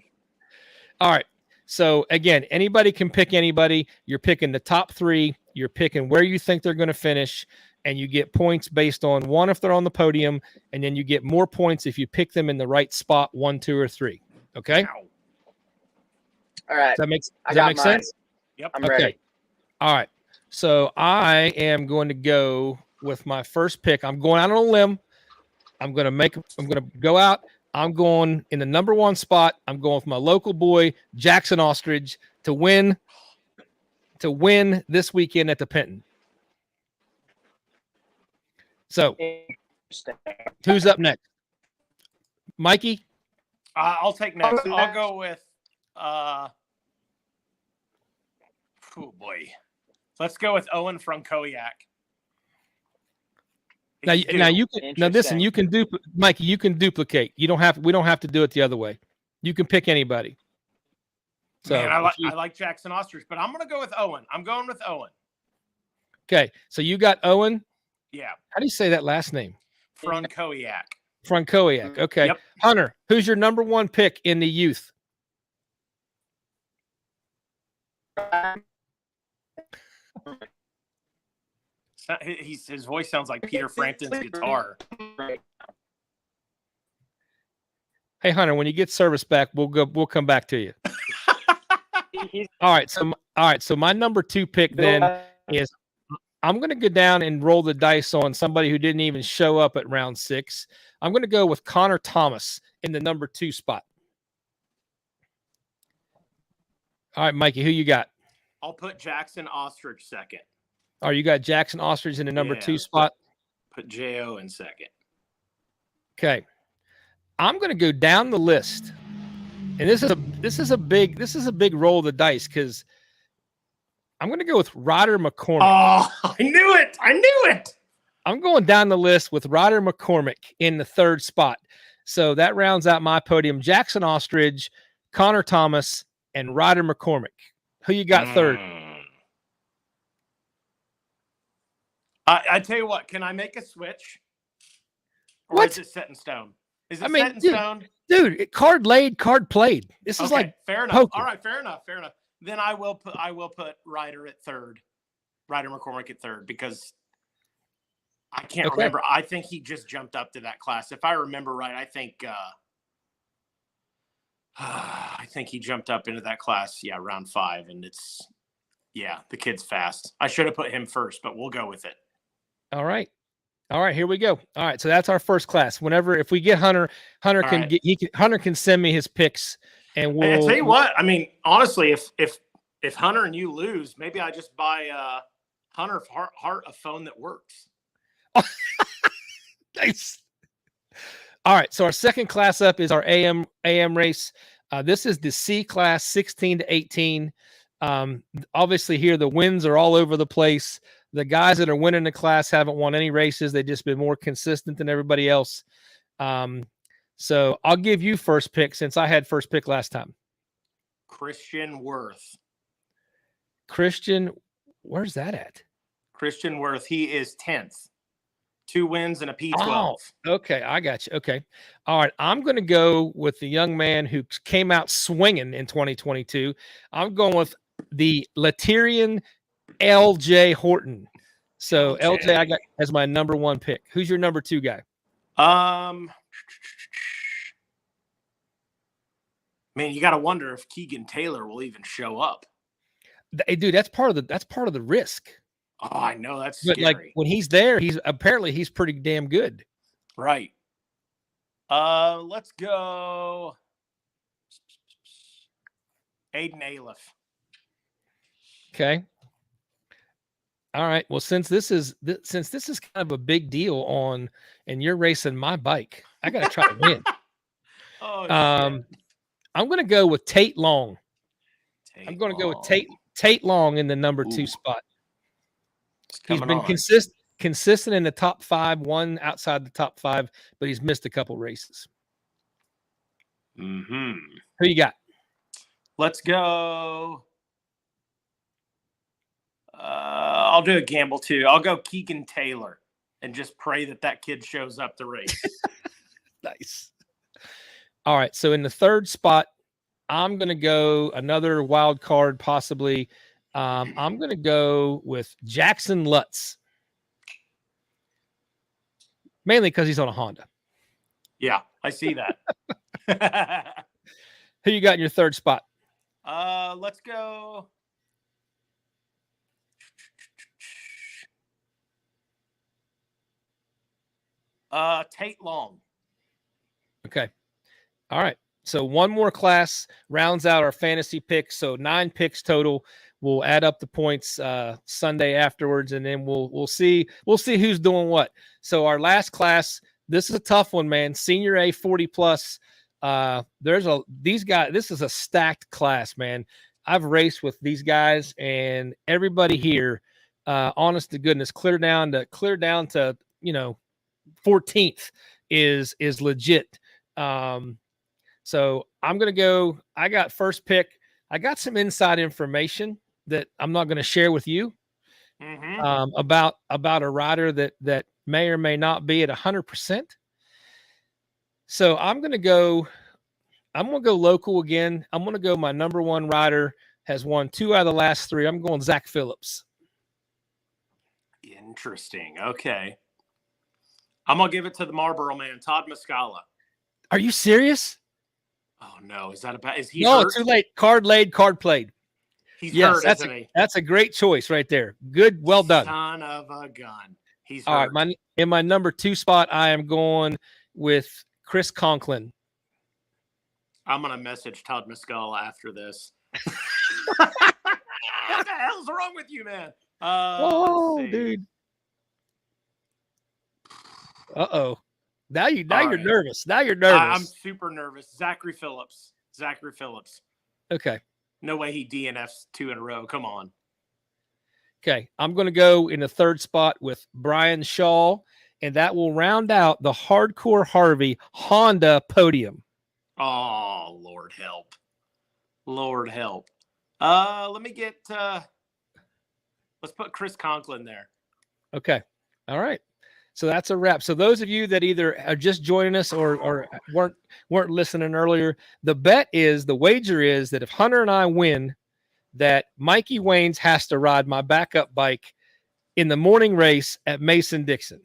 All right. So again, anybody can pick anybody. You're picking the top three. You're picking where you think they're going to finish, and you get points based on one if they're on the podium, and then you get more points if you pick them in the right spot, 1, 2, or 3. Okay. All right. Does that make sense? Yep. I'm ready. All right. So I am going to go with my first pick. I'm going out on a limb. I'm going to go out. I'm going in the number 1 spot. I'm going with my local boy, Jackson Ostrich, to win this weekend at the Penton. So who's up next? Mikey? I'll take next. I'll go with oh boy. Let's go with Owen from Koyak. Now you can listen. You can Mikey. You can duplicate. We don't have to do it the other way. You can pick anybody. So man, I like Jackson Ostrich, but I'm going to go with Owen. I'm going with Owen. Okay, so you got Owen. Yeah. How do you say that last name? Frankowiak. Frankowiak. Okay. Yep. Hunter, who's your number 1 pick in the youth? His voice sounds like Peter Frampton's guitar. Hey Hunter, when you get service back, we'll come back to you. All right. So my number 2 pick then is I'm going to go down and roll the dice on somebody who didn't even show up at round 6. I'm going to go with Connor Thomas in the number 2 spot. All right, Mikey, who you got? I'll put Jackson Ostrich second. Oh, you got Jackson Ostrich in the number 2 spot? Put J.O. in second. Okay. I'm going to go down the list. And this is a big roll of the dice because I'm going to go with Ryder McCormick. Oh, I knew it. I'm going down the list with Ryder McCormick in the 3rd spot. So that rounds out my podium. Jackson Ostrich, Connor Thomas, and Ryder McCormick. Who you got 3rd? I tell you what, can I make a switch? Or What? is it set in stone? Is it set in stone? Dude, card laid, card played. This is like fair enough. poker. All right, fair enough. Then I will put Ryder at 3rd. Ryder McCormick at 3rd because I can't remember. I think he just jumped up to that class. If I remember right, I think he jumped up into that class, round 5, and the kid's fast. I should have put him first, but we'll go with it. All right, here we go. All right, so that's our first class. If we get Hunter Hunter can send me his picks, and we'll. I tell you what, I mean, honestly, if Hunter and you lose, maybe I just buy Hunter Hart a phone that works. Nice. All right, so our second class up is our AM race. This is the C class, 16 to 18. Obviously here the wins are all over the place. The guys that are winning the class haven't won any races. They've just been more consistent than everybody else. So I'll give you first pick since I had first pick last time. Christian Worth. Christian, where's that at? Christian Worth. He is 10th. 2 wins and a P12. Oh, okay, I got you. Okay. All right. I'm going to go with the young man who came out swinging in 2022. I'm going with the Laterian LJ Horton. So LJ, I got as my number 1 pick. Who's your number 2 guy? Man, you got to wonder if Keegan Taylor will even show up. Hey, dude, that's part of the risk. Oh, I know, that's but scary. Like when he's there, he's pretty damn good. Right. Let's go Aiden Aliff. Okay. All right. Well, since this is kind of a big deal and you're racing my bike, I got to try to win. I'm going to go with Tate Long. I'm going to go with Tate Long in the number 2 spot. He's been consistent in the top 5, one outside the top 5, but he's missed a couple races. Mm-hmm. Who you got? Let's go. I'll do a gamble too. I'll go Keegan Taylor and just pray that kid shows up to race. Nice. All right. So in the 3rd spot, I'm going to go another wild card, possibly. I'm going to go with Jackson Lutz. Mainly because he's on a Honda. Yeah, I see that. Who you got in your 3rd spot? Let's go. Tate Long. Okay. All right. So one more class rounds out our fantasy picks. So 9 picks total. We'll add up the points Sunday afterwards, and then we'll see who's doing what. So our last class, this is a tough one, man. Senior A 40 plus. This is a stacked class, man. I've raced with these guys, and everybody here, honest to goodness, clear down to 14th is legit. So I'm going to go, I got first pick. I got some inside information that I'm not going to share with you about a rider that may or may not be at 100%. So I'm going to go local again. I'm going to go my number 1 rider has won 2 out of the last 3. I'm going Zach Phillips. Interesting. Okay. I'm going to give it to the Marlboro man, Todd Muscala. Are you serious? Oh, no. Is he No, hurt? too late. Card laid, card played. He's hurt, isn't he? That's a great choice right there. Good. Well done. Son of a gun. He's hurt. All right. In my number 2 spot, I am going with Chris Conklin. I'm going to message Todd Muscala after this. What the hell's wrong with you, man? Dude. Uh-oh. Now you're nervous. Now you're nervous. I'm super nervous. Zachary Phillips. Okay. No way he DNFs 2 in a row. Come on. Okay. I'm going to go in the 3rd spot with Brian Shaw, and that will round out the Hardcore Harvey Honda podium. Oh, Lord help. Lord help. Let me get let's put Chris Conklin there. Okay. All right. So that's a wrap. So those of you that either are just joining us or weren't listening earlier, the wager is that if Hunter and I win, that Mikey Waynes has to ride my backup bike in the morning race at Mason-Dixon.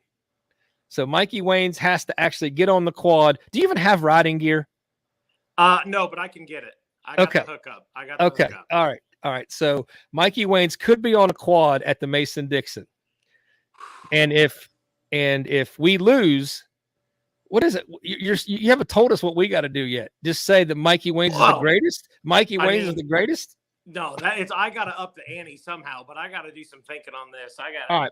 So Mikey Waynes has to actually get on the quad. Do you even have riding gear? No, but I can get it. I got the hookup. Hookup. All right. So Mikey Waynes could be on a quad at the Mason-Dixon. And if we lose, what is it? You haven't told us what we got to do yet. Just say that Mikey Waynes is the greatest. Mikey Waynes is the greatest. No, I got to up the ante somehow, but I got to do some thinking on this. All right.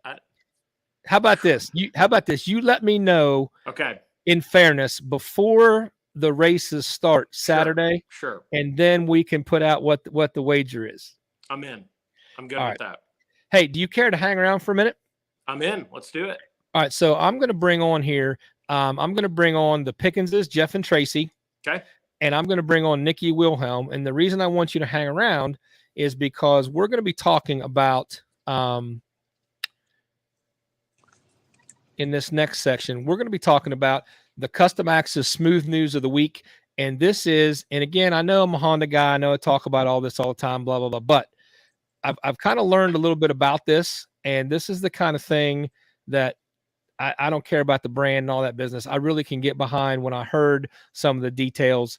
How about this? You let me know. Okay. In fairness, before the races start Saturday. Sure. And then we can put out what the wager is. I'm in. I'm good All with right. that. Hey, do you care to hang around for a minute? I'm in. Let's do it. All right. So I'm going to bring on here. I'm going to bring on the Pickenses, Jeff and Tracy. Okay. And I'm going to bring on Nikki Wilhelm. And the reason I want you to hang around is because we're going to be talking about, in this next section, we're going to be talking about the Custom Axis Smooth News of the Week. And this is, and again, I know I'm a Honda guy. I know I talk about all this all the time, blah, blah, blah. But I've kind of learned a little bit about this. And this is the kind of thing that I don't care about the brand and all that business. I really can get behind when I heard some of the details.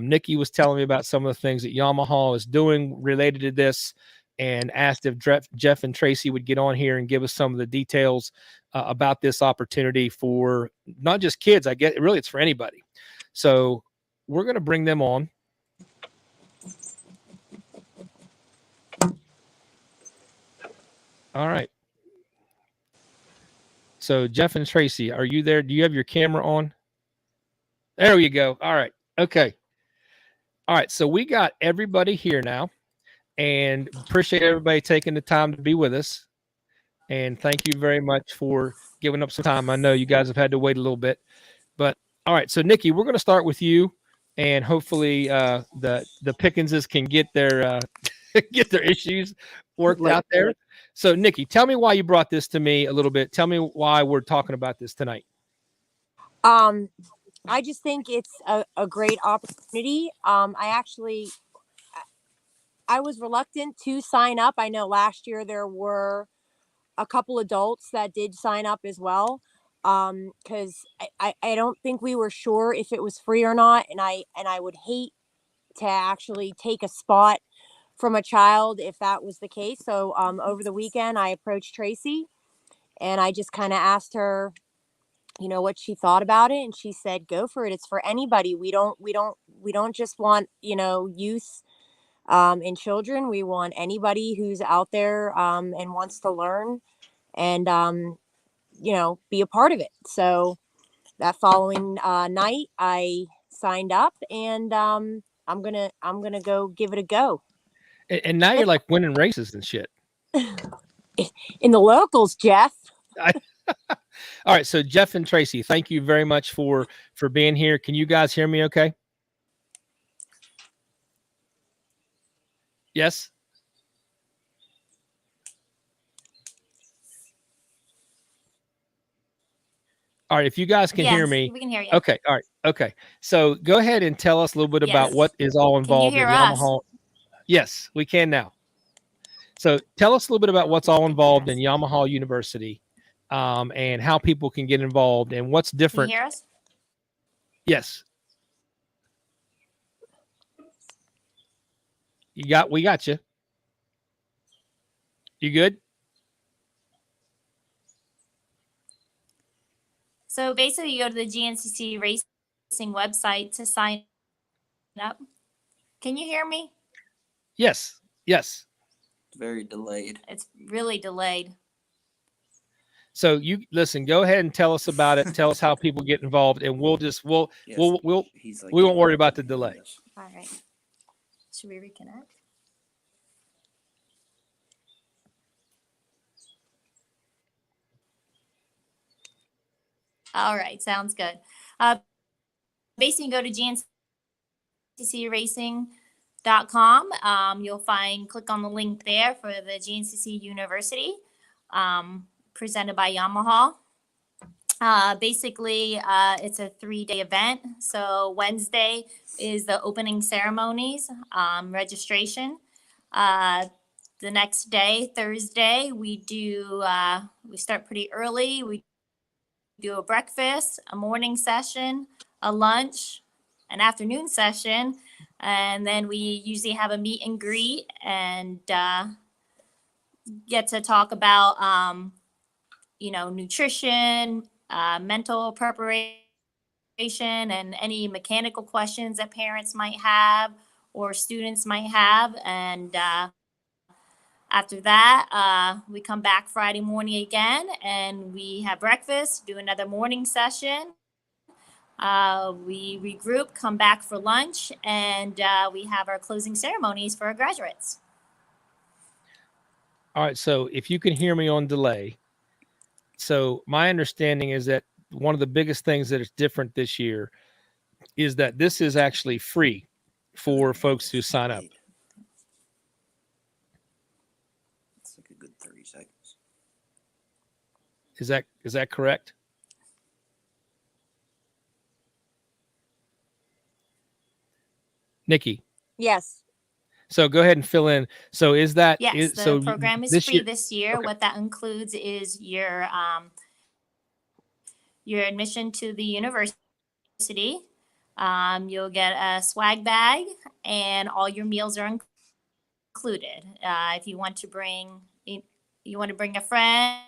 Nikki was telling me about some of the things that Yamaha is doing related to this, and asked if Jeff and Tracy would get on here and give us some of the details about this opportunity for not just kids. I get really, it's for anybody. So we're going to bring them on. All right. So Jeff and Tracy, are you there? Do you have your camera on? There you go. All right. Okay. All right. So we got everybody here now, and appreciate everybody taking the time to be with us. And thank you very much for giving up some time. I know you guys have had to wait a little bit, but all right. So Nikki, we're going to start with you, and hopefully the Pickenses can get their get their issues worked out there. So Nikki, tell me why you brought this to me a little bit. Tell me why we're talking about this tonight. I just think it's a great opportunity. I was reluctant to sign up. I know last year there were a couple adults that did sign up as well. Because I don't think we were sure if it was free or not. And I would hate to actually take a spot from a child if that was the case. So over the weekend, I approached Tracy and I just kind of asked her, what she thought about it. And she said, go for it. It's for anybody. We don't just want, youth and children. We want anybody who's out there and wants to learn and, be a part of it. So that following night I signed up and I'm going to go give it a go. And now you're like winning races and shit. In the locals, Jeff. All right. So Jeff and Tracy, thank you very much for being here. Can you guys hear me okay? Yes. All right. If you guys can hear me. We can hear you. Okay. All right. Okay. So go ahead and tell us a little bit about what is all involved in Yamaha. Yes, we can now. So tell us a little bit about what's all involved in Yamaha University, and how people can get involved and what's different. Can you hear us? Yes. We got you. You good? So basically, you go to the GNCC Racing website to sign up. Can you hear me? Yes. Yes. Very delayed. It's really delayed. So you listen, go ahead and tell us about it. Tell us how people get involved, and we won't worry about the delay. All right. Should we reconnect? All right, sounds good. Basically, go to gnccricing.com. You'll click on the link there for the Gncc University, presented by Yamaha. Basically, it's a 3-day event. So Wednesday is the opening ceremonies, registration. The next day, Thursday, we start pretty early. We do a breakfast, a morning session, a lunch, an afternoon session, and then we usually have a meet and greet and get to talk about, nutrition, mental preparation, and any mechanical questions that parents might have or students might have. And after that, we come back Friday morning again and we have breakfast, do another morning session. We regroup, come back for lunch, and we have our closing ceremonies for our graduates. All right. So if you can hear me on delay, so my understanding is that one of the biggest things that is different this year is that this is actually free for folks who sign up. It's like a good 30 seconds. Is that correct? Nikki. Yes. So go ahead and fill in. So is that Yes, the program is free this year. Okay. What that includes is your admission to the university. You'll get a swag bag, and all your meals are included. If you want to bring a friend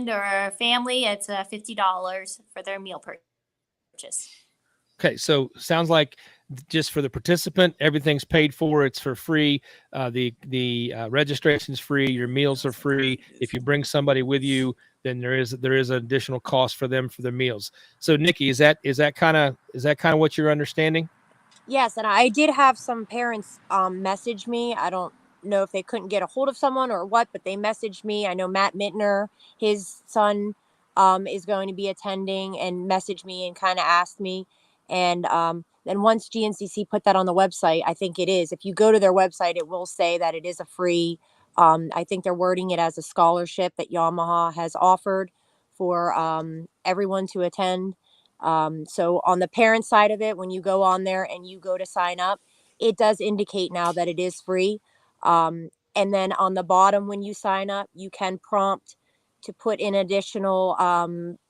or a family, it's $50 for their meal purchase. Okay, so sounds like just for the participant, everything's paid for. It's for free. The registration's free. Your meals are free. If you bring somebody with you, then there is an additional cost for them for their meals. So, Nikki, is that kind of what you're understanding? Yes, and I did have some parents message me. I don't know if they couldn't get a hold of someone or what, but they messaged me. I know Matt Mittner, his son, is going to be attending, and messaged me and kind of asked me. And then once GNCC put that on the website, I think it is. If you go to their website, it will say that it is a free. I think they're wording it as a scholarship that Yamaha has offered for everyone to attend. So on the parent side of it, when you go on there and you go to sign up, it does indicate now that it is free. And then on the bottom, when you sign up, you can prompt to put in additional,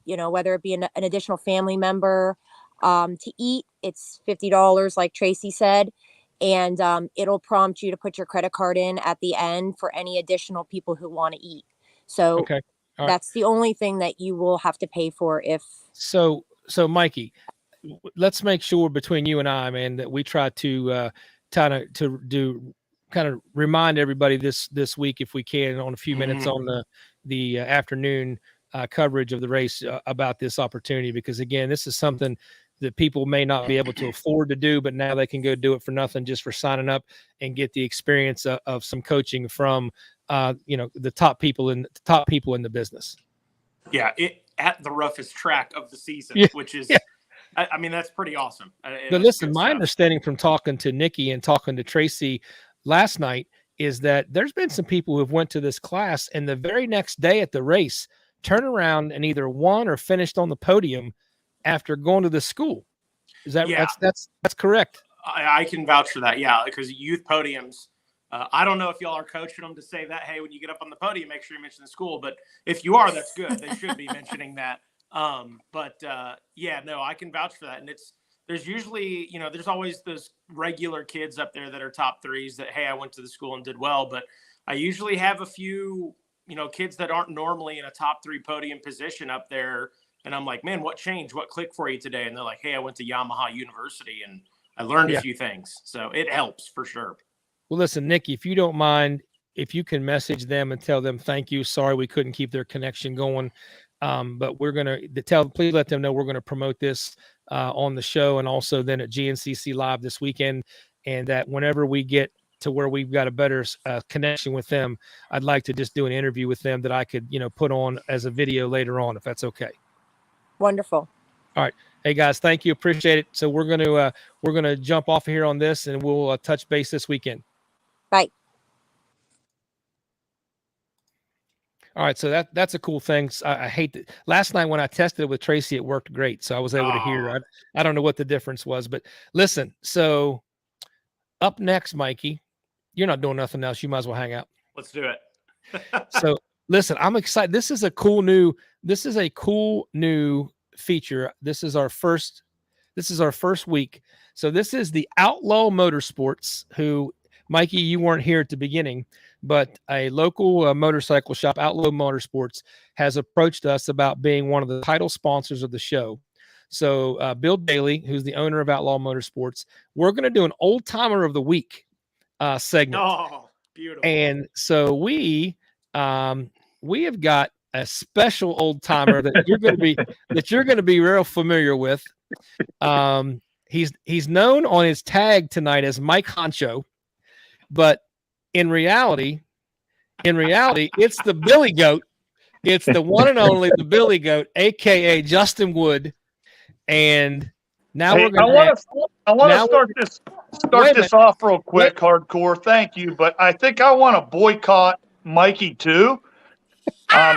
whether it be an additional family member to eat. It's $50, like Tracy said. And it'll prompt you to put your credit card in at the end for any additional people who want to eat. So Okay. All right. That's the only thing that you will have to pay for if. So Mikey, let's make sure between you and I, man, that we try to remind everybody this week, if we can, on a few minutes on the afternoon coverage of the race about this opportunity, because again, this is something that people may not be able to afford to do, but now they can go do it for nothing just for signing up and get the experience of some coaching from the top people in the business. Yeah, at the roughest track of the season, which is, I mean, that's pretty awesome. But listen, my understanding from talking to Nikki and talking to Tracy last night is that there's been some people who have went to this class and the very next day at the race turned around and either won or finished on the podium after going to the school. Is that that's correct? I can vouch for that. Yeah, because youth podiums. I don't know if y'all are coaching them to say that, hey, when you get up on the podium, make sure you mention the school. But if you are, that's good. They should be mentioning that. I can vouch for that. And there's usually, there's always those regular kids up there that are top threes that, hey, I went to the school and did well. But I usually have a few, kids that aren't normally in a top three podium position up there. And I'm like, man, what changed? What clicked for you today? And they're like, hey, I went to Yamaha University and I learned a few things. So it helps for sure. Well, listen, Nikki, if you don't mind, if you can message them and tell them thank you. Sorry we couldn't keep their connection going. But we're going to please let them know we're going to promote this on the show and also then at GNCC Live this weekend. And that whenever we get to where we've got a better connection with them, I'd like to just do an interview with them that I could, put on as a video later on, if that's okay. Wonderful. All right. Hey guys, thank you. Appreciate it. So we're going to jump off of here on this and we'll touch base this weekend. Bye. All right. So that's a cool thing. I hate that last night when I tested it with Tracy, it worked great. So I was able to hear. I don't know what the difference was, but listen, so up next, Mikey, you're not doing nothing else. You might as well hang out. Let's do it. So listen, I'm excited. This is a cool new feature. This is our first week. So this is the Outlaw Motorsports, who, Mikey, you weren't here at the beginning, but a local motorcycle shop, Outlaw Motorsports, has approached us about being one of the title sponsors of the show. So Bill Daly, who's the owner of Outlaw Motorsports, we're going to do an old timer of the week segment. Oh, beautiful. And so we have got a special old timer that you're going to be real familiar with. He's known on his tag tonight as Mike Honcho, but in reality, In reality, it's the Billy Goat. It's the one and only the Billy Goat, aka Justin Wood. And now Hey, we're going I want to start this off real quick, hardcore. Thank you, but I think I want to boycott Mikey too.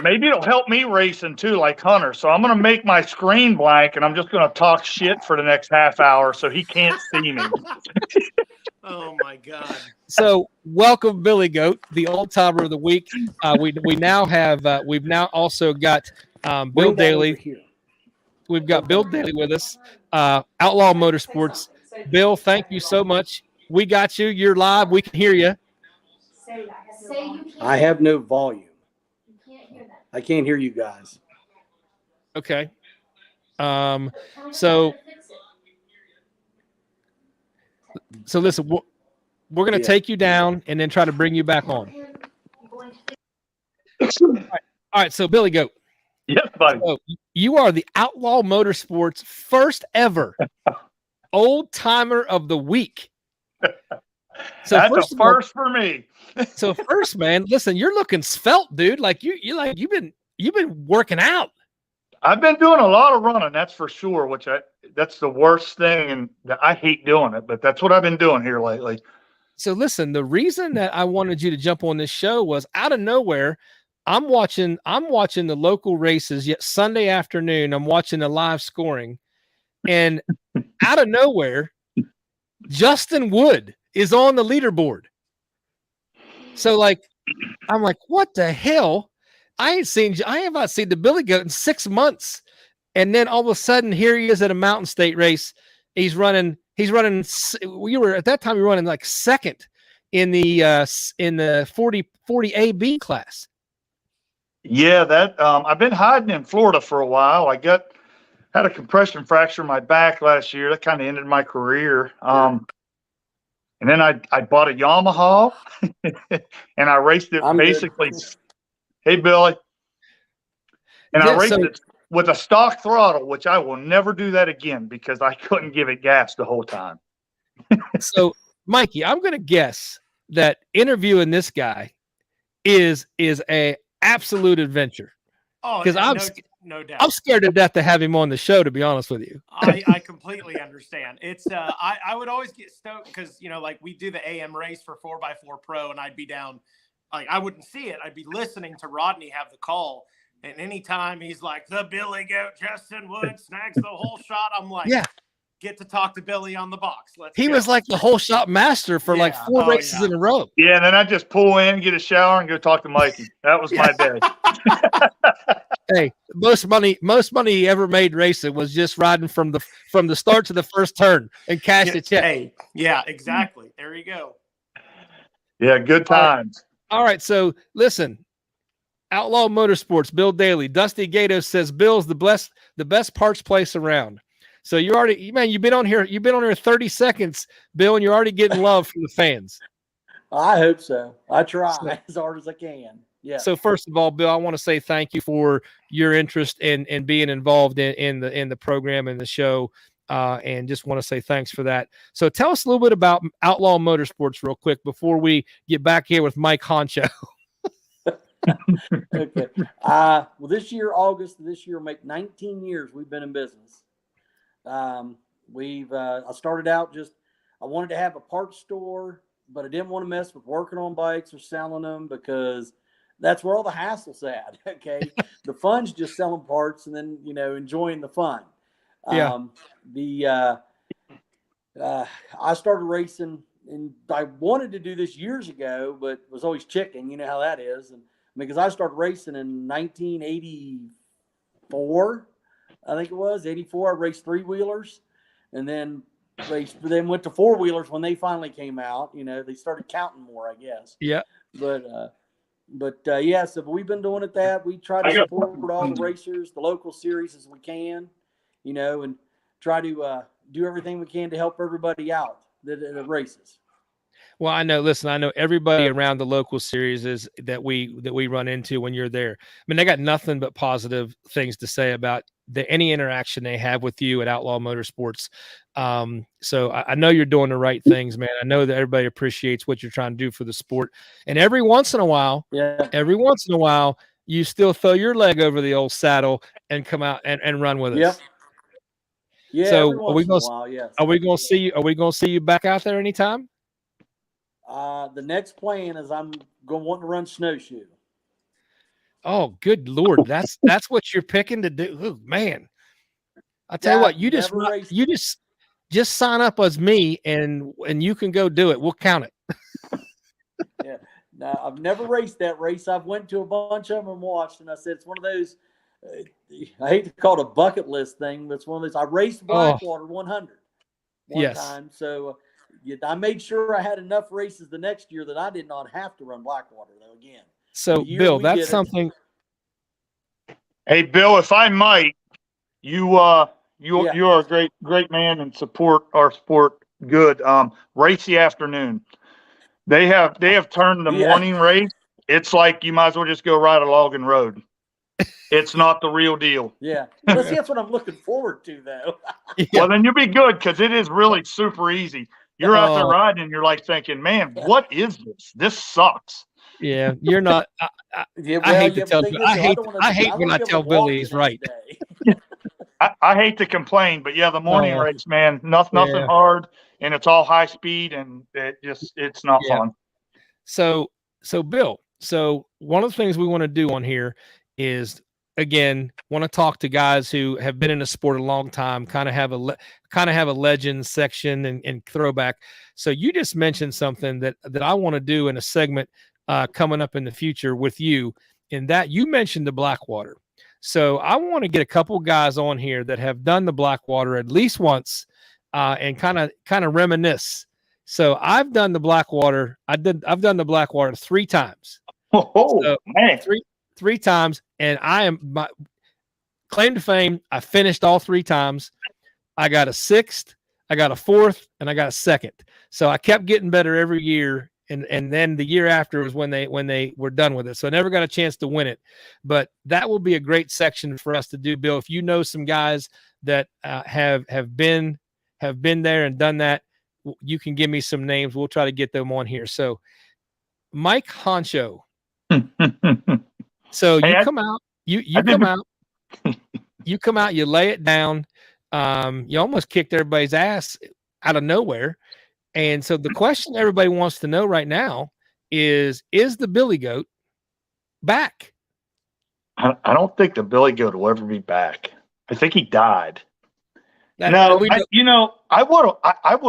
Maybe it'll help me racing too, like Hunter. So I'm going to make my screen blank, and I'm just going to talk shit for the next half hour, so he can't see me. Oh my God! So welcome, Billy Goat, the old timer of the week. We now have we've now also got Bill Daly. We've got Bill Daly with us, Outlaw Motorsports. Bill, thank you so much. We got you. You're live. We can hear you. I have no volume. I can't hear you guys. Okay. So listen, we're going to take you down and then try to bring you back on. All right. So Billy Goat. Yes, buddy. So you are the Outlaw Motorsports first ever old timer of the week. So that's a first for me. So first, man, listen, you're looking svelte, dude. Like you've been working out. I've been doing a lot of running, that's for sure. That's the worst thing, and I hate doing it, but that's what I've been doing here lately. So listen, the reason that I wanted you to jump on this show was out of nowhere. I'm watching the local races. Yet Sunday afternoon, I'm watching the live scoring, and out of nowhere, Justin Wood is on the leaderboard. So I'm like, what the hell? I have not seen the Billy Goat in 6 months. And then all of a sudden, here he is at a mountain state race. He's running. We were at that time, we were running like second in the 40 AB class. Yeah, that I've been hiding in Florida for a while. I had a compression fracture in my back last year. That kind of ended my career. And then I bought a Yamaha and I raced it basically. Hey, Billy. And I raced it with a stock throttle, which I will never do that again because I couldn't give it gas the whole time. So, Mikey, I'm going to guess that interviewing this guy is a absolute adventure. Oh, because no doubt. I'm scared to death to have him on the show, to be honest with you. I completely understand. It's I would always get stoked because like we do the AM race for 4x4 Pro, and I'd be down. Like I wouldn't see it. I'd be listening to Rodney have the call, and anytime he's like the Billy Goat, Justin Wood snags the whole shot, I'm like, yeah, get to talk to Billy on the box. He was like the whole shot master for like 4 races in a row. Yeah, and then I just pull in, get a shower, and go talk to Mikey. That was my day. Hey, most money he ever made racing was just riding from the start to the first turn and cash the check. Hey, yeah, exactly. There you go. Yeah, good times. All right, so listen, Outlaw Motorsports, Bill Daly, Dusty Gatos says Bill's the best parts place around. So you've been on here 30 seconds, Bill, and you're already getting love from the fans. I hope so. I try as hard as I can. Yeah. So first of all, Bill, I want to say thank you for your interest in being involved in the program and the show, and just want to say thanks for that. So tell us a little bit about Outlaw Motorsports real quick before we get back here with Mike Honcho. Okay. Well, August of this year, will make 19 years we've been in business. I started out I wanted to have a parts store, but I didn't want to mess with working on bikes or selling them because that's where all the hassle's at. Okay. The fun's just selling parts and then, enjoying the fun. Yeah. I started racing and I wanted to do this years ago, but was always chicken. You know how that is. And because I started racing in 1984, I think it was 84. I raced 3-wheelers and then went to 4-wheelers when they finally came out. They started counting more, I guess. Yeah. But yeah, so we've been doing it that we try to support all the racers, the local series as we can, and try to do everything we can to help everybody out that races. Well, I know everybody around the local series that we run into when you're there. I mean, they got nothing but positive things to say about any interaction they have with you at Outlaw Motorsports. So I know you're doing the right things, man. I know that everybody appreciates what you're trying to do for the sport. And every once in a while, you still throw your leg over the old saddle and come out and run with us. Yeah. So every once in a while, yes. Are we going to see you back out there anytime? The next plan is I'm going to want to run snowshoe. Oh, good Lord. That's what you're picking to do. Ooh, man. I'll tell you what, you just sign up as me and you can go do it. We'll count it. Yeah. Now, I've never raced that race. I've went to a bunch of them and watched, and I said it's one of those, I hate to call it a bucket list thing, but it's one of those. I raced Blackwater 100 one time. So I made sure I had enough races the next year that I did not have to run Blackwater, though, again. So, Bill, that's something. Hey, Bill, if I might, you are a great man and support our sport good. Race the afternoon. They have turned the morning race. It's like you might as well just go ride a logging road. It's not the real deal. Yeah. That's what I'm looking forward to, though. Well, then you'll be good because it is really super easy. You're out there riding and you're like thinking, man, what is this? This sucks. Yeah, you're not. I hate to tell you. I hate when I tell Billy he's right. I hate to complain, but the morning race, man, nothing hard, and it's all high speed, and it's not fun. So Bill, one of the things we want to do on here is, again, want to talk to guys who have been in the sport a long time, kind of have a legend section and throwback. So you just mentioned something that I want to do in a segment coming up in the future with you, in that you mentioned the Blackwater. So I want to get a couple guys on here that have done the Blackwater at least once and kind of reminisce. So I've done the Blackwater. I've done the Blackwater 3 times. Man. Three times, and I am my claim to fame. I finished all 3 times. I got a 6th, I got a 4th, and I got a 2nd. So I kept getting better every year. And then the year after was when they were done with it. So I never got a chance to win it, but that will be a great section for us to do, Bill. If you know some guys that have been there and done that, you can give me some names. We'll try to get them on here. So Mike Honcho. So you come out, you come out, you lay it down. You almost kicked everybody's ass out of nowhere. And so the question everybody wants to know right now is the Billy Goat back? I don't think the Billy Goat will ever be back. I think he died. I would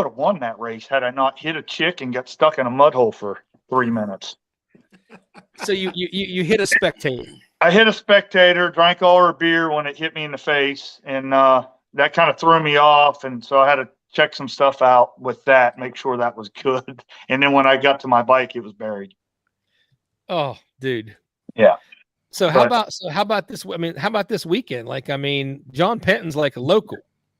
have won that race had I not hit a chick and got stuck in a mud hole for 3 minutes. So you hit a spectator. I hit a spectator, drank all her beer when it hit me in the face, and that kind of threw me off. And so I had to check some stuff out with that, make sure that was good. And then when I got to my bike, it was buried. Oh, dude. Yeah. So how about this? I mean, how about this weekend? Like, I mean, John Penton's like a local.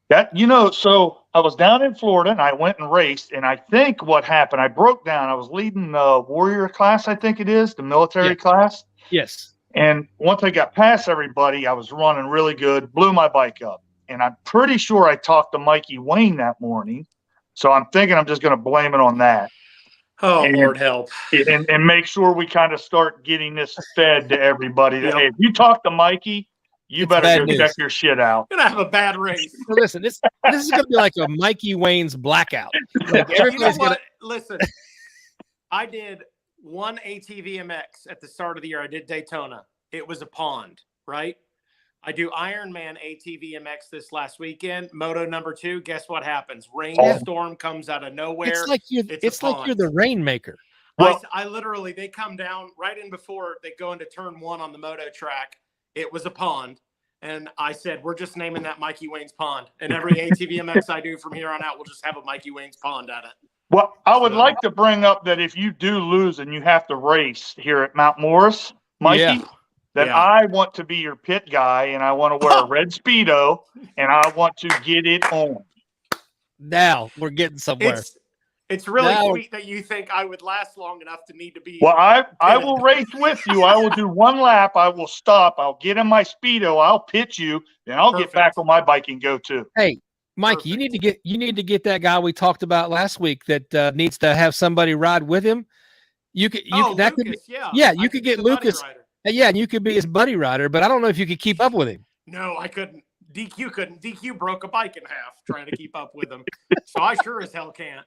So I was down in Florida and I went and raced, and I think what happened, I broke down. I was leading the warrior class, I think it is, the military class. Yes. And once I got past everybody, I was running really good, blew my bike up. And I'm pretty sure I talked to Mikey Wayne that morning. So I'm thinking I'm just going to blame it on that. Oh, Lord help. And make sure we kind of start getting this fed to everybody. That, hey, if you talk to Mikey, you better go check your shit out. You're going to have a bad race. So listen, this is going to be like a Mikey Wayne's blackout. Like Listen, I did one ATV MX at the start of the year. I did Daytona. It was a pond, right? I do Ironman ATV MX this last weekend. Moto number 2. Guess what happens? Rainstorm comes out of nowhere. It's like you're the rainmaker. Well, I literally, they come down right in before they go into turn 1 on the moto track. It was a pond. And I said, we're just naming that Mikey Wayne's Pond. And every ATV MX I do from here on out will just have a Mikey Wayne's Pond at it. Well, I would like to bring up that if you do lose and you have to race here at Mount Morris, Mikey, I want to be your pit guy, and I want to wear a red Speedo, and I want to get it on. Now we're getting somewhere. It's really Now- sweet that you think I would last long enough to need to be. Well, I pitted. will race with you. I will do one lap. I will stop. I'll get in my Speedo. I'll pitch you. Then I'll get back on my bike and go too. Hey, Mike, you need to get that guy we talked about last week that needs to have somebody ride with him. You could that Lucas, could be, yeah. you could get Lucas. Yeah, and you could be his buddy rider, but I don't know if you could keep up with him. No, I couldn't. DQ couldn't. DQ broke a bike in half trying to keep up with him. So I sure as hell can't.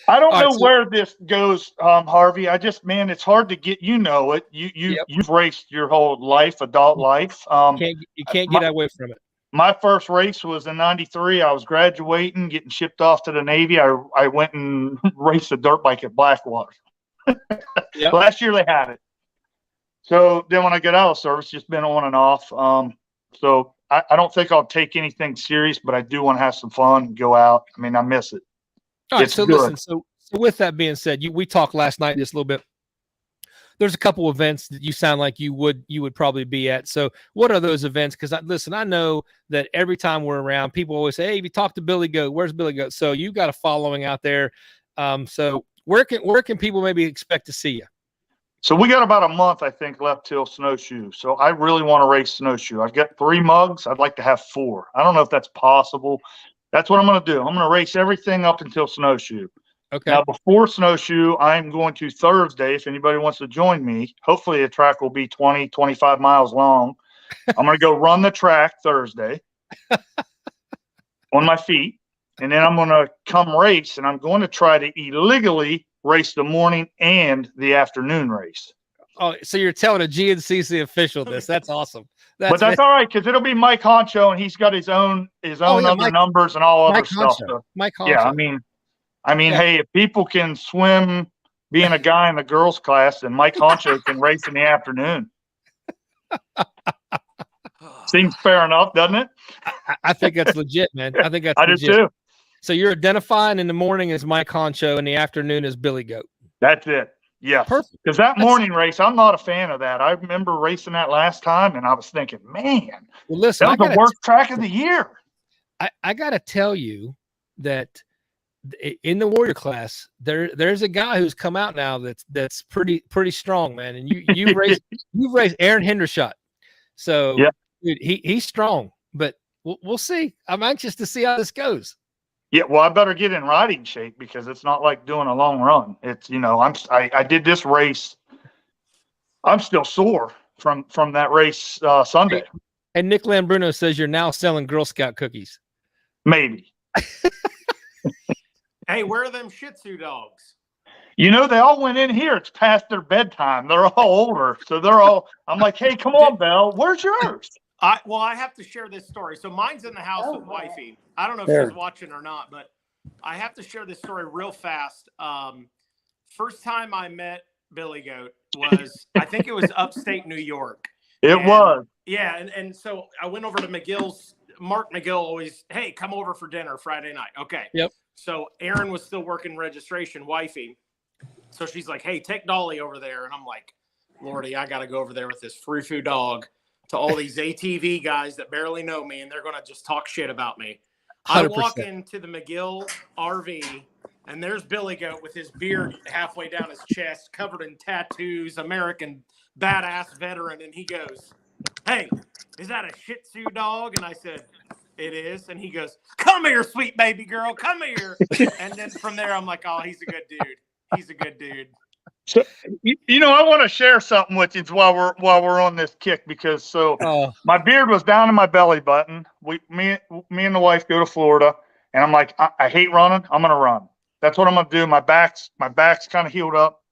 I don't know where this goes, Harvey. Man, it's hard to get. You know it. You've raced your whole life, adult life. You can't get away from it. My first race was in '93. I was graduating, getting shipped off to the Navy. I went and raced a dirt bike at Blackwater. Yep. Last year they had it. So then when I got out of service, just been on and off. So I don't think I'll take anything serious, but I do want to have some fun and go out. I mean, I miss it. All right. It's So good. listen. So with that being said, we talked last night just a little bit. There's a couple events that you sound like you would probably be at. So what are those events? Because I know that every time we're around, people always say, "Hey, if you talk to Billy Goat, where's Billy Goat?" So you got a following out there. So where can people maybe expect to see you? So we got about a month, I think, left till snowshoe. So I really want to race snowshoe. I've got 3 mugs. I'd like to have 4. I don't know if that's possible. That's what I'm going to do. I'm going to race everything up until snowshoe. Okay. Now, before snowshoe, I'm going to Thursday. If anybody wants to join me, hopefully the track will be 20, 25 miles long. I'm going to go run the track Thursday on my feet. And then I'm going to come race, and I'm going to try to illegally race the morning and the afternoon race. Oh, so you're telling a GNCC official this? That's awesome. But that's all right, because it'll be Mike Honcho, and he's got his own other numbers and all other stuff. So, Mike Honcho. yeah, I mean, hey, if people can swim being a guy in the girls class, then Mike Honcho can race in the afternoon. Seems fair enough, doesn't it? I think that's legit, man. I think that's I legit. do too. So you're identifying in the morning as Mike Honcho, in the afternoon as Billy Goat. That's it. Yeah. Perfect. Because that morning race, I'm not a fan of that. I remember racing that last time, and I was thinking, man, well, listen, that was the worst track of the year. I got to tell you that in the Warrior class, there's a guy who's come out now that's pretty strong, man. And you've raced Aaron Hendershot, so yeah, dude, he's strong. But we'll see. I'm anxious to see how this goes. Yeah, well, I better get in riding shape because it's not like doing a long run. It's, you know, I did this race. I'm still sore from that race Sunday. And Nick Lambruno says you're now selling Girl Scout cookies. Maybe. Hey, where are them Shih Tzu dogs? You know, they all went in here. It's past their bedtime. They're all older. So they're all, I'm like, hey, come on, Belle. Where's yours? I have to share this story. So mine's in the house with wifey. I don't know if she's watching or not, but I have to share this story real fast. First time I met Billy Goat was, I think it was upstate New York. It was. Yeah. And so I went over to McGill's. Mark McGill always, hey, come over for dinner Friday night. Okay. Yep. So Aaron was still working registration, wifey. So she's like, hey, take Dolly over there. And I'm like, Lordy, I got to go over there with this frou-frou dog to all these ATV guys that barely know me, and they're going to just talk shit about me. 100%. I walk into the McGill RV, and there's Billy Goat with his beard halfway down his chest, covered in tattoos, American badass veteran. And he goes, hey, is that a Shih Tzu dog? And I said, it is. And he goes, come here, sweet baby girl, come here. And then from there, I'm like, oh, he's a good dude. He's a good dude. So, you know, I want to share something with you while we're on this kick, because my beard was down in my belly button. Me and the wife go to Florida, and I'm like, I hate running. I'm going to run. That's what I'm going to do. My back's kind of healed up.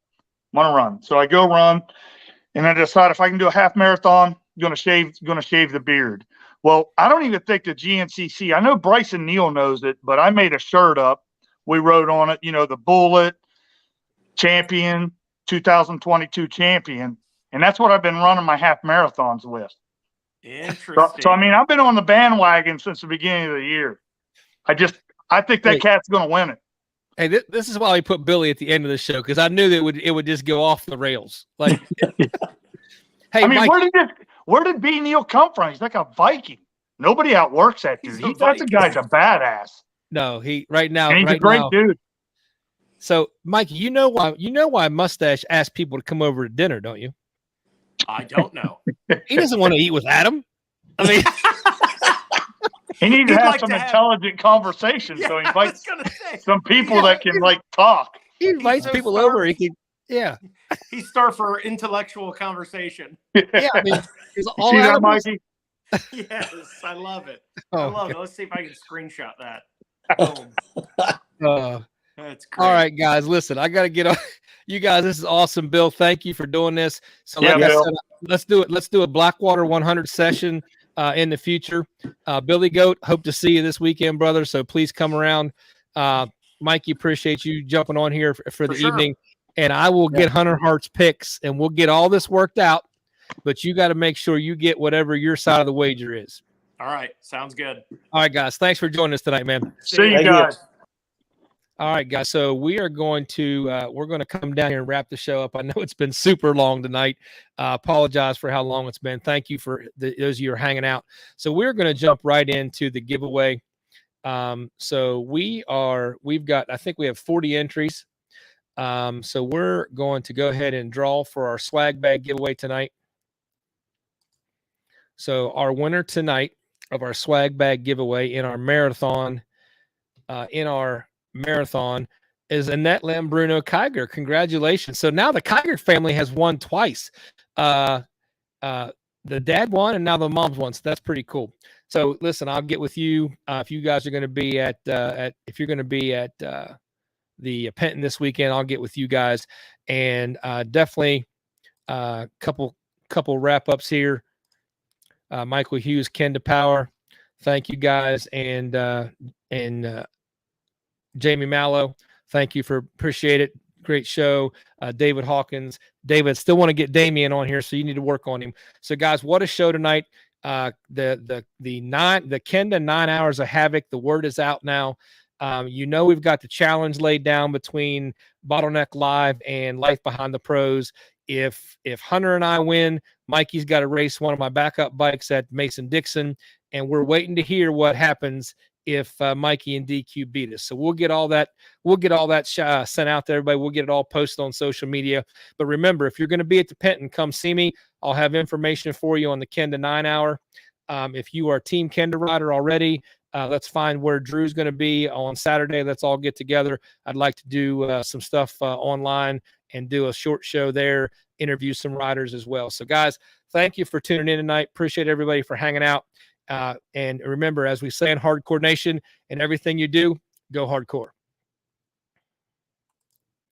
I'm going to run. So I go run, and I decide if I can do a half marathon, going to shave the beard. Well, I don't even think the GNCC, I know Bryson Neal knows it, but I made a shirt up. We wrote on it, you know, the Bullet Champion, 2022 champion. And that's what I've been running my half marathons with. Interesting. So I mean, I've been on the bandwagon since the beginning of the year. I think that cat's going to win it. Hey, this is why we put Billy at the end of the show, because I knew that it would just go off the rails. Like, hey, I mean, Mike, where did B. Neal come from? He's like a Viking. Nobody outworks that dude. That guy's a badass. No, he right now. And he's right a great now, dude. So, Mike, you know why Mustache asked people to come over to dinner, don't you? I don't know. He doesn't want to eat with Adam. I mean, he needs to He'd have like some to have- intelligent conversation. So he I invites was gonna say, some people Yeah, that can like talk. he invites so people starved. over. He can, yeah, he's starved for intellectual conversation. yeah. I mean, 'cause You all see that, Adam was- Mikey? Yes, I love it. Oh, I love it. Let's see if I can screenshot that. Boom. That's great. all right, guys. Listen, I got to get on. You guys, this is awesome, Bill. Thank you for doing this. So, Yeah, like I Bill. said, let's do it. Let's do a Blackwater 100 session in the future. Billy Goat, hope to see you this weekend, brother. So please come around. Mikey, appreciate you jumping on here for the sure. evening. And I will get Hunter Hart's picks, and we'll get all this worked out. But you got to make sure you get whatever your side of the wager is. All right. Sounds good. All right, guys. Thanks for joining us tonight, man. See you Thank you. guys. All right, guys. So we are going to come down here and wrap the show up. I know it's been super long tonight. Apologize for how long it's been. Thank you for those of you who are hanging out. So we're going to jump right into the giveaway. So we've got, I think we have 40 entries. So we're going to go ahead and draw for our swag bag giveaway tonight. So our winner tonight of our swag bag giveaway in our marathon, is Annette Lambruno Kiger. Congratulations. So now the Kiger family has won twice. The dad won and now the mom's won. So that's pretty cool. So listen, I'll get with you if you guys are going to be at the Penton this weekend. I'll get with you guys, and definitely couple wrap ups here. Michael Hughes, Ken DePower, thank you guys, and Jamie Mallow, thank you appreciate it. Great show. David Hawkins. David, still want to get Damien on here, so you need to work on him. So guys, what a show tonight. The Kenda 9 Hours of Havoc, the word is out now. We've got the challenge laid down between Bottleneck Live and Life Behind the Pros. If Hunter and I win, Mikey's got to race one of my backup bikes at Mason-Dixon, and we're waiting to hear what happens if Mikey and DQ beat us. So we'll get all that sent out to everybody. We'll get it all posted on social media. But remember, if you're going to be at the Penton, come see me. I'll have information for you on the Kenda 9 Hour. If you are Team Kenda rider already, let's find where Drew's going to be on Saturday. Let's all get together. I'd like to do some stuff online and do a short show there, interview some riders as well. So guys, thank you for tuning in tonight. Appreciate everybody for hanging out. And remember, as we say in Hardcore Nation, in everything you do, go hardcore.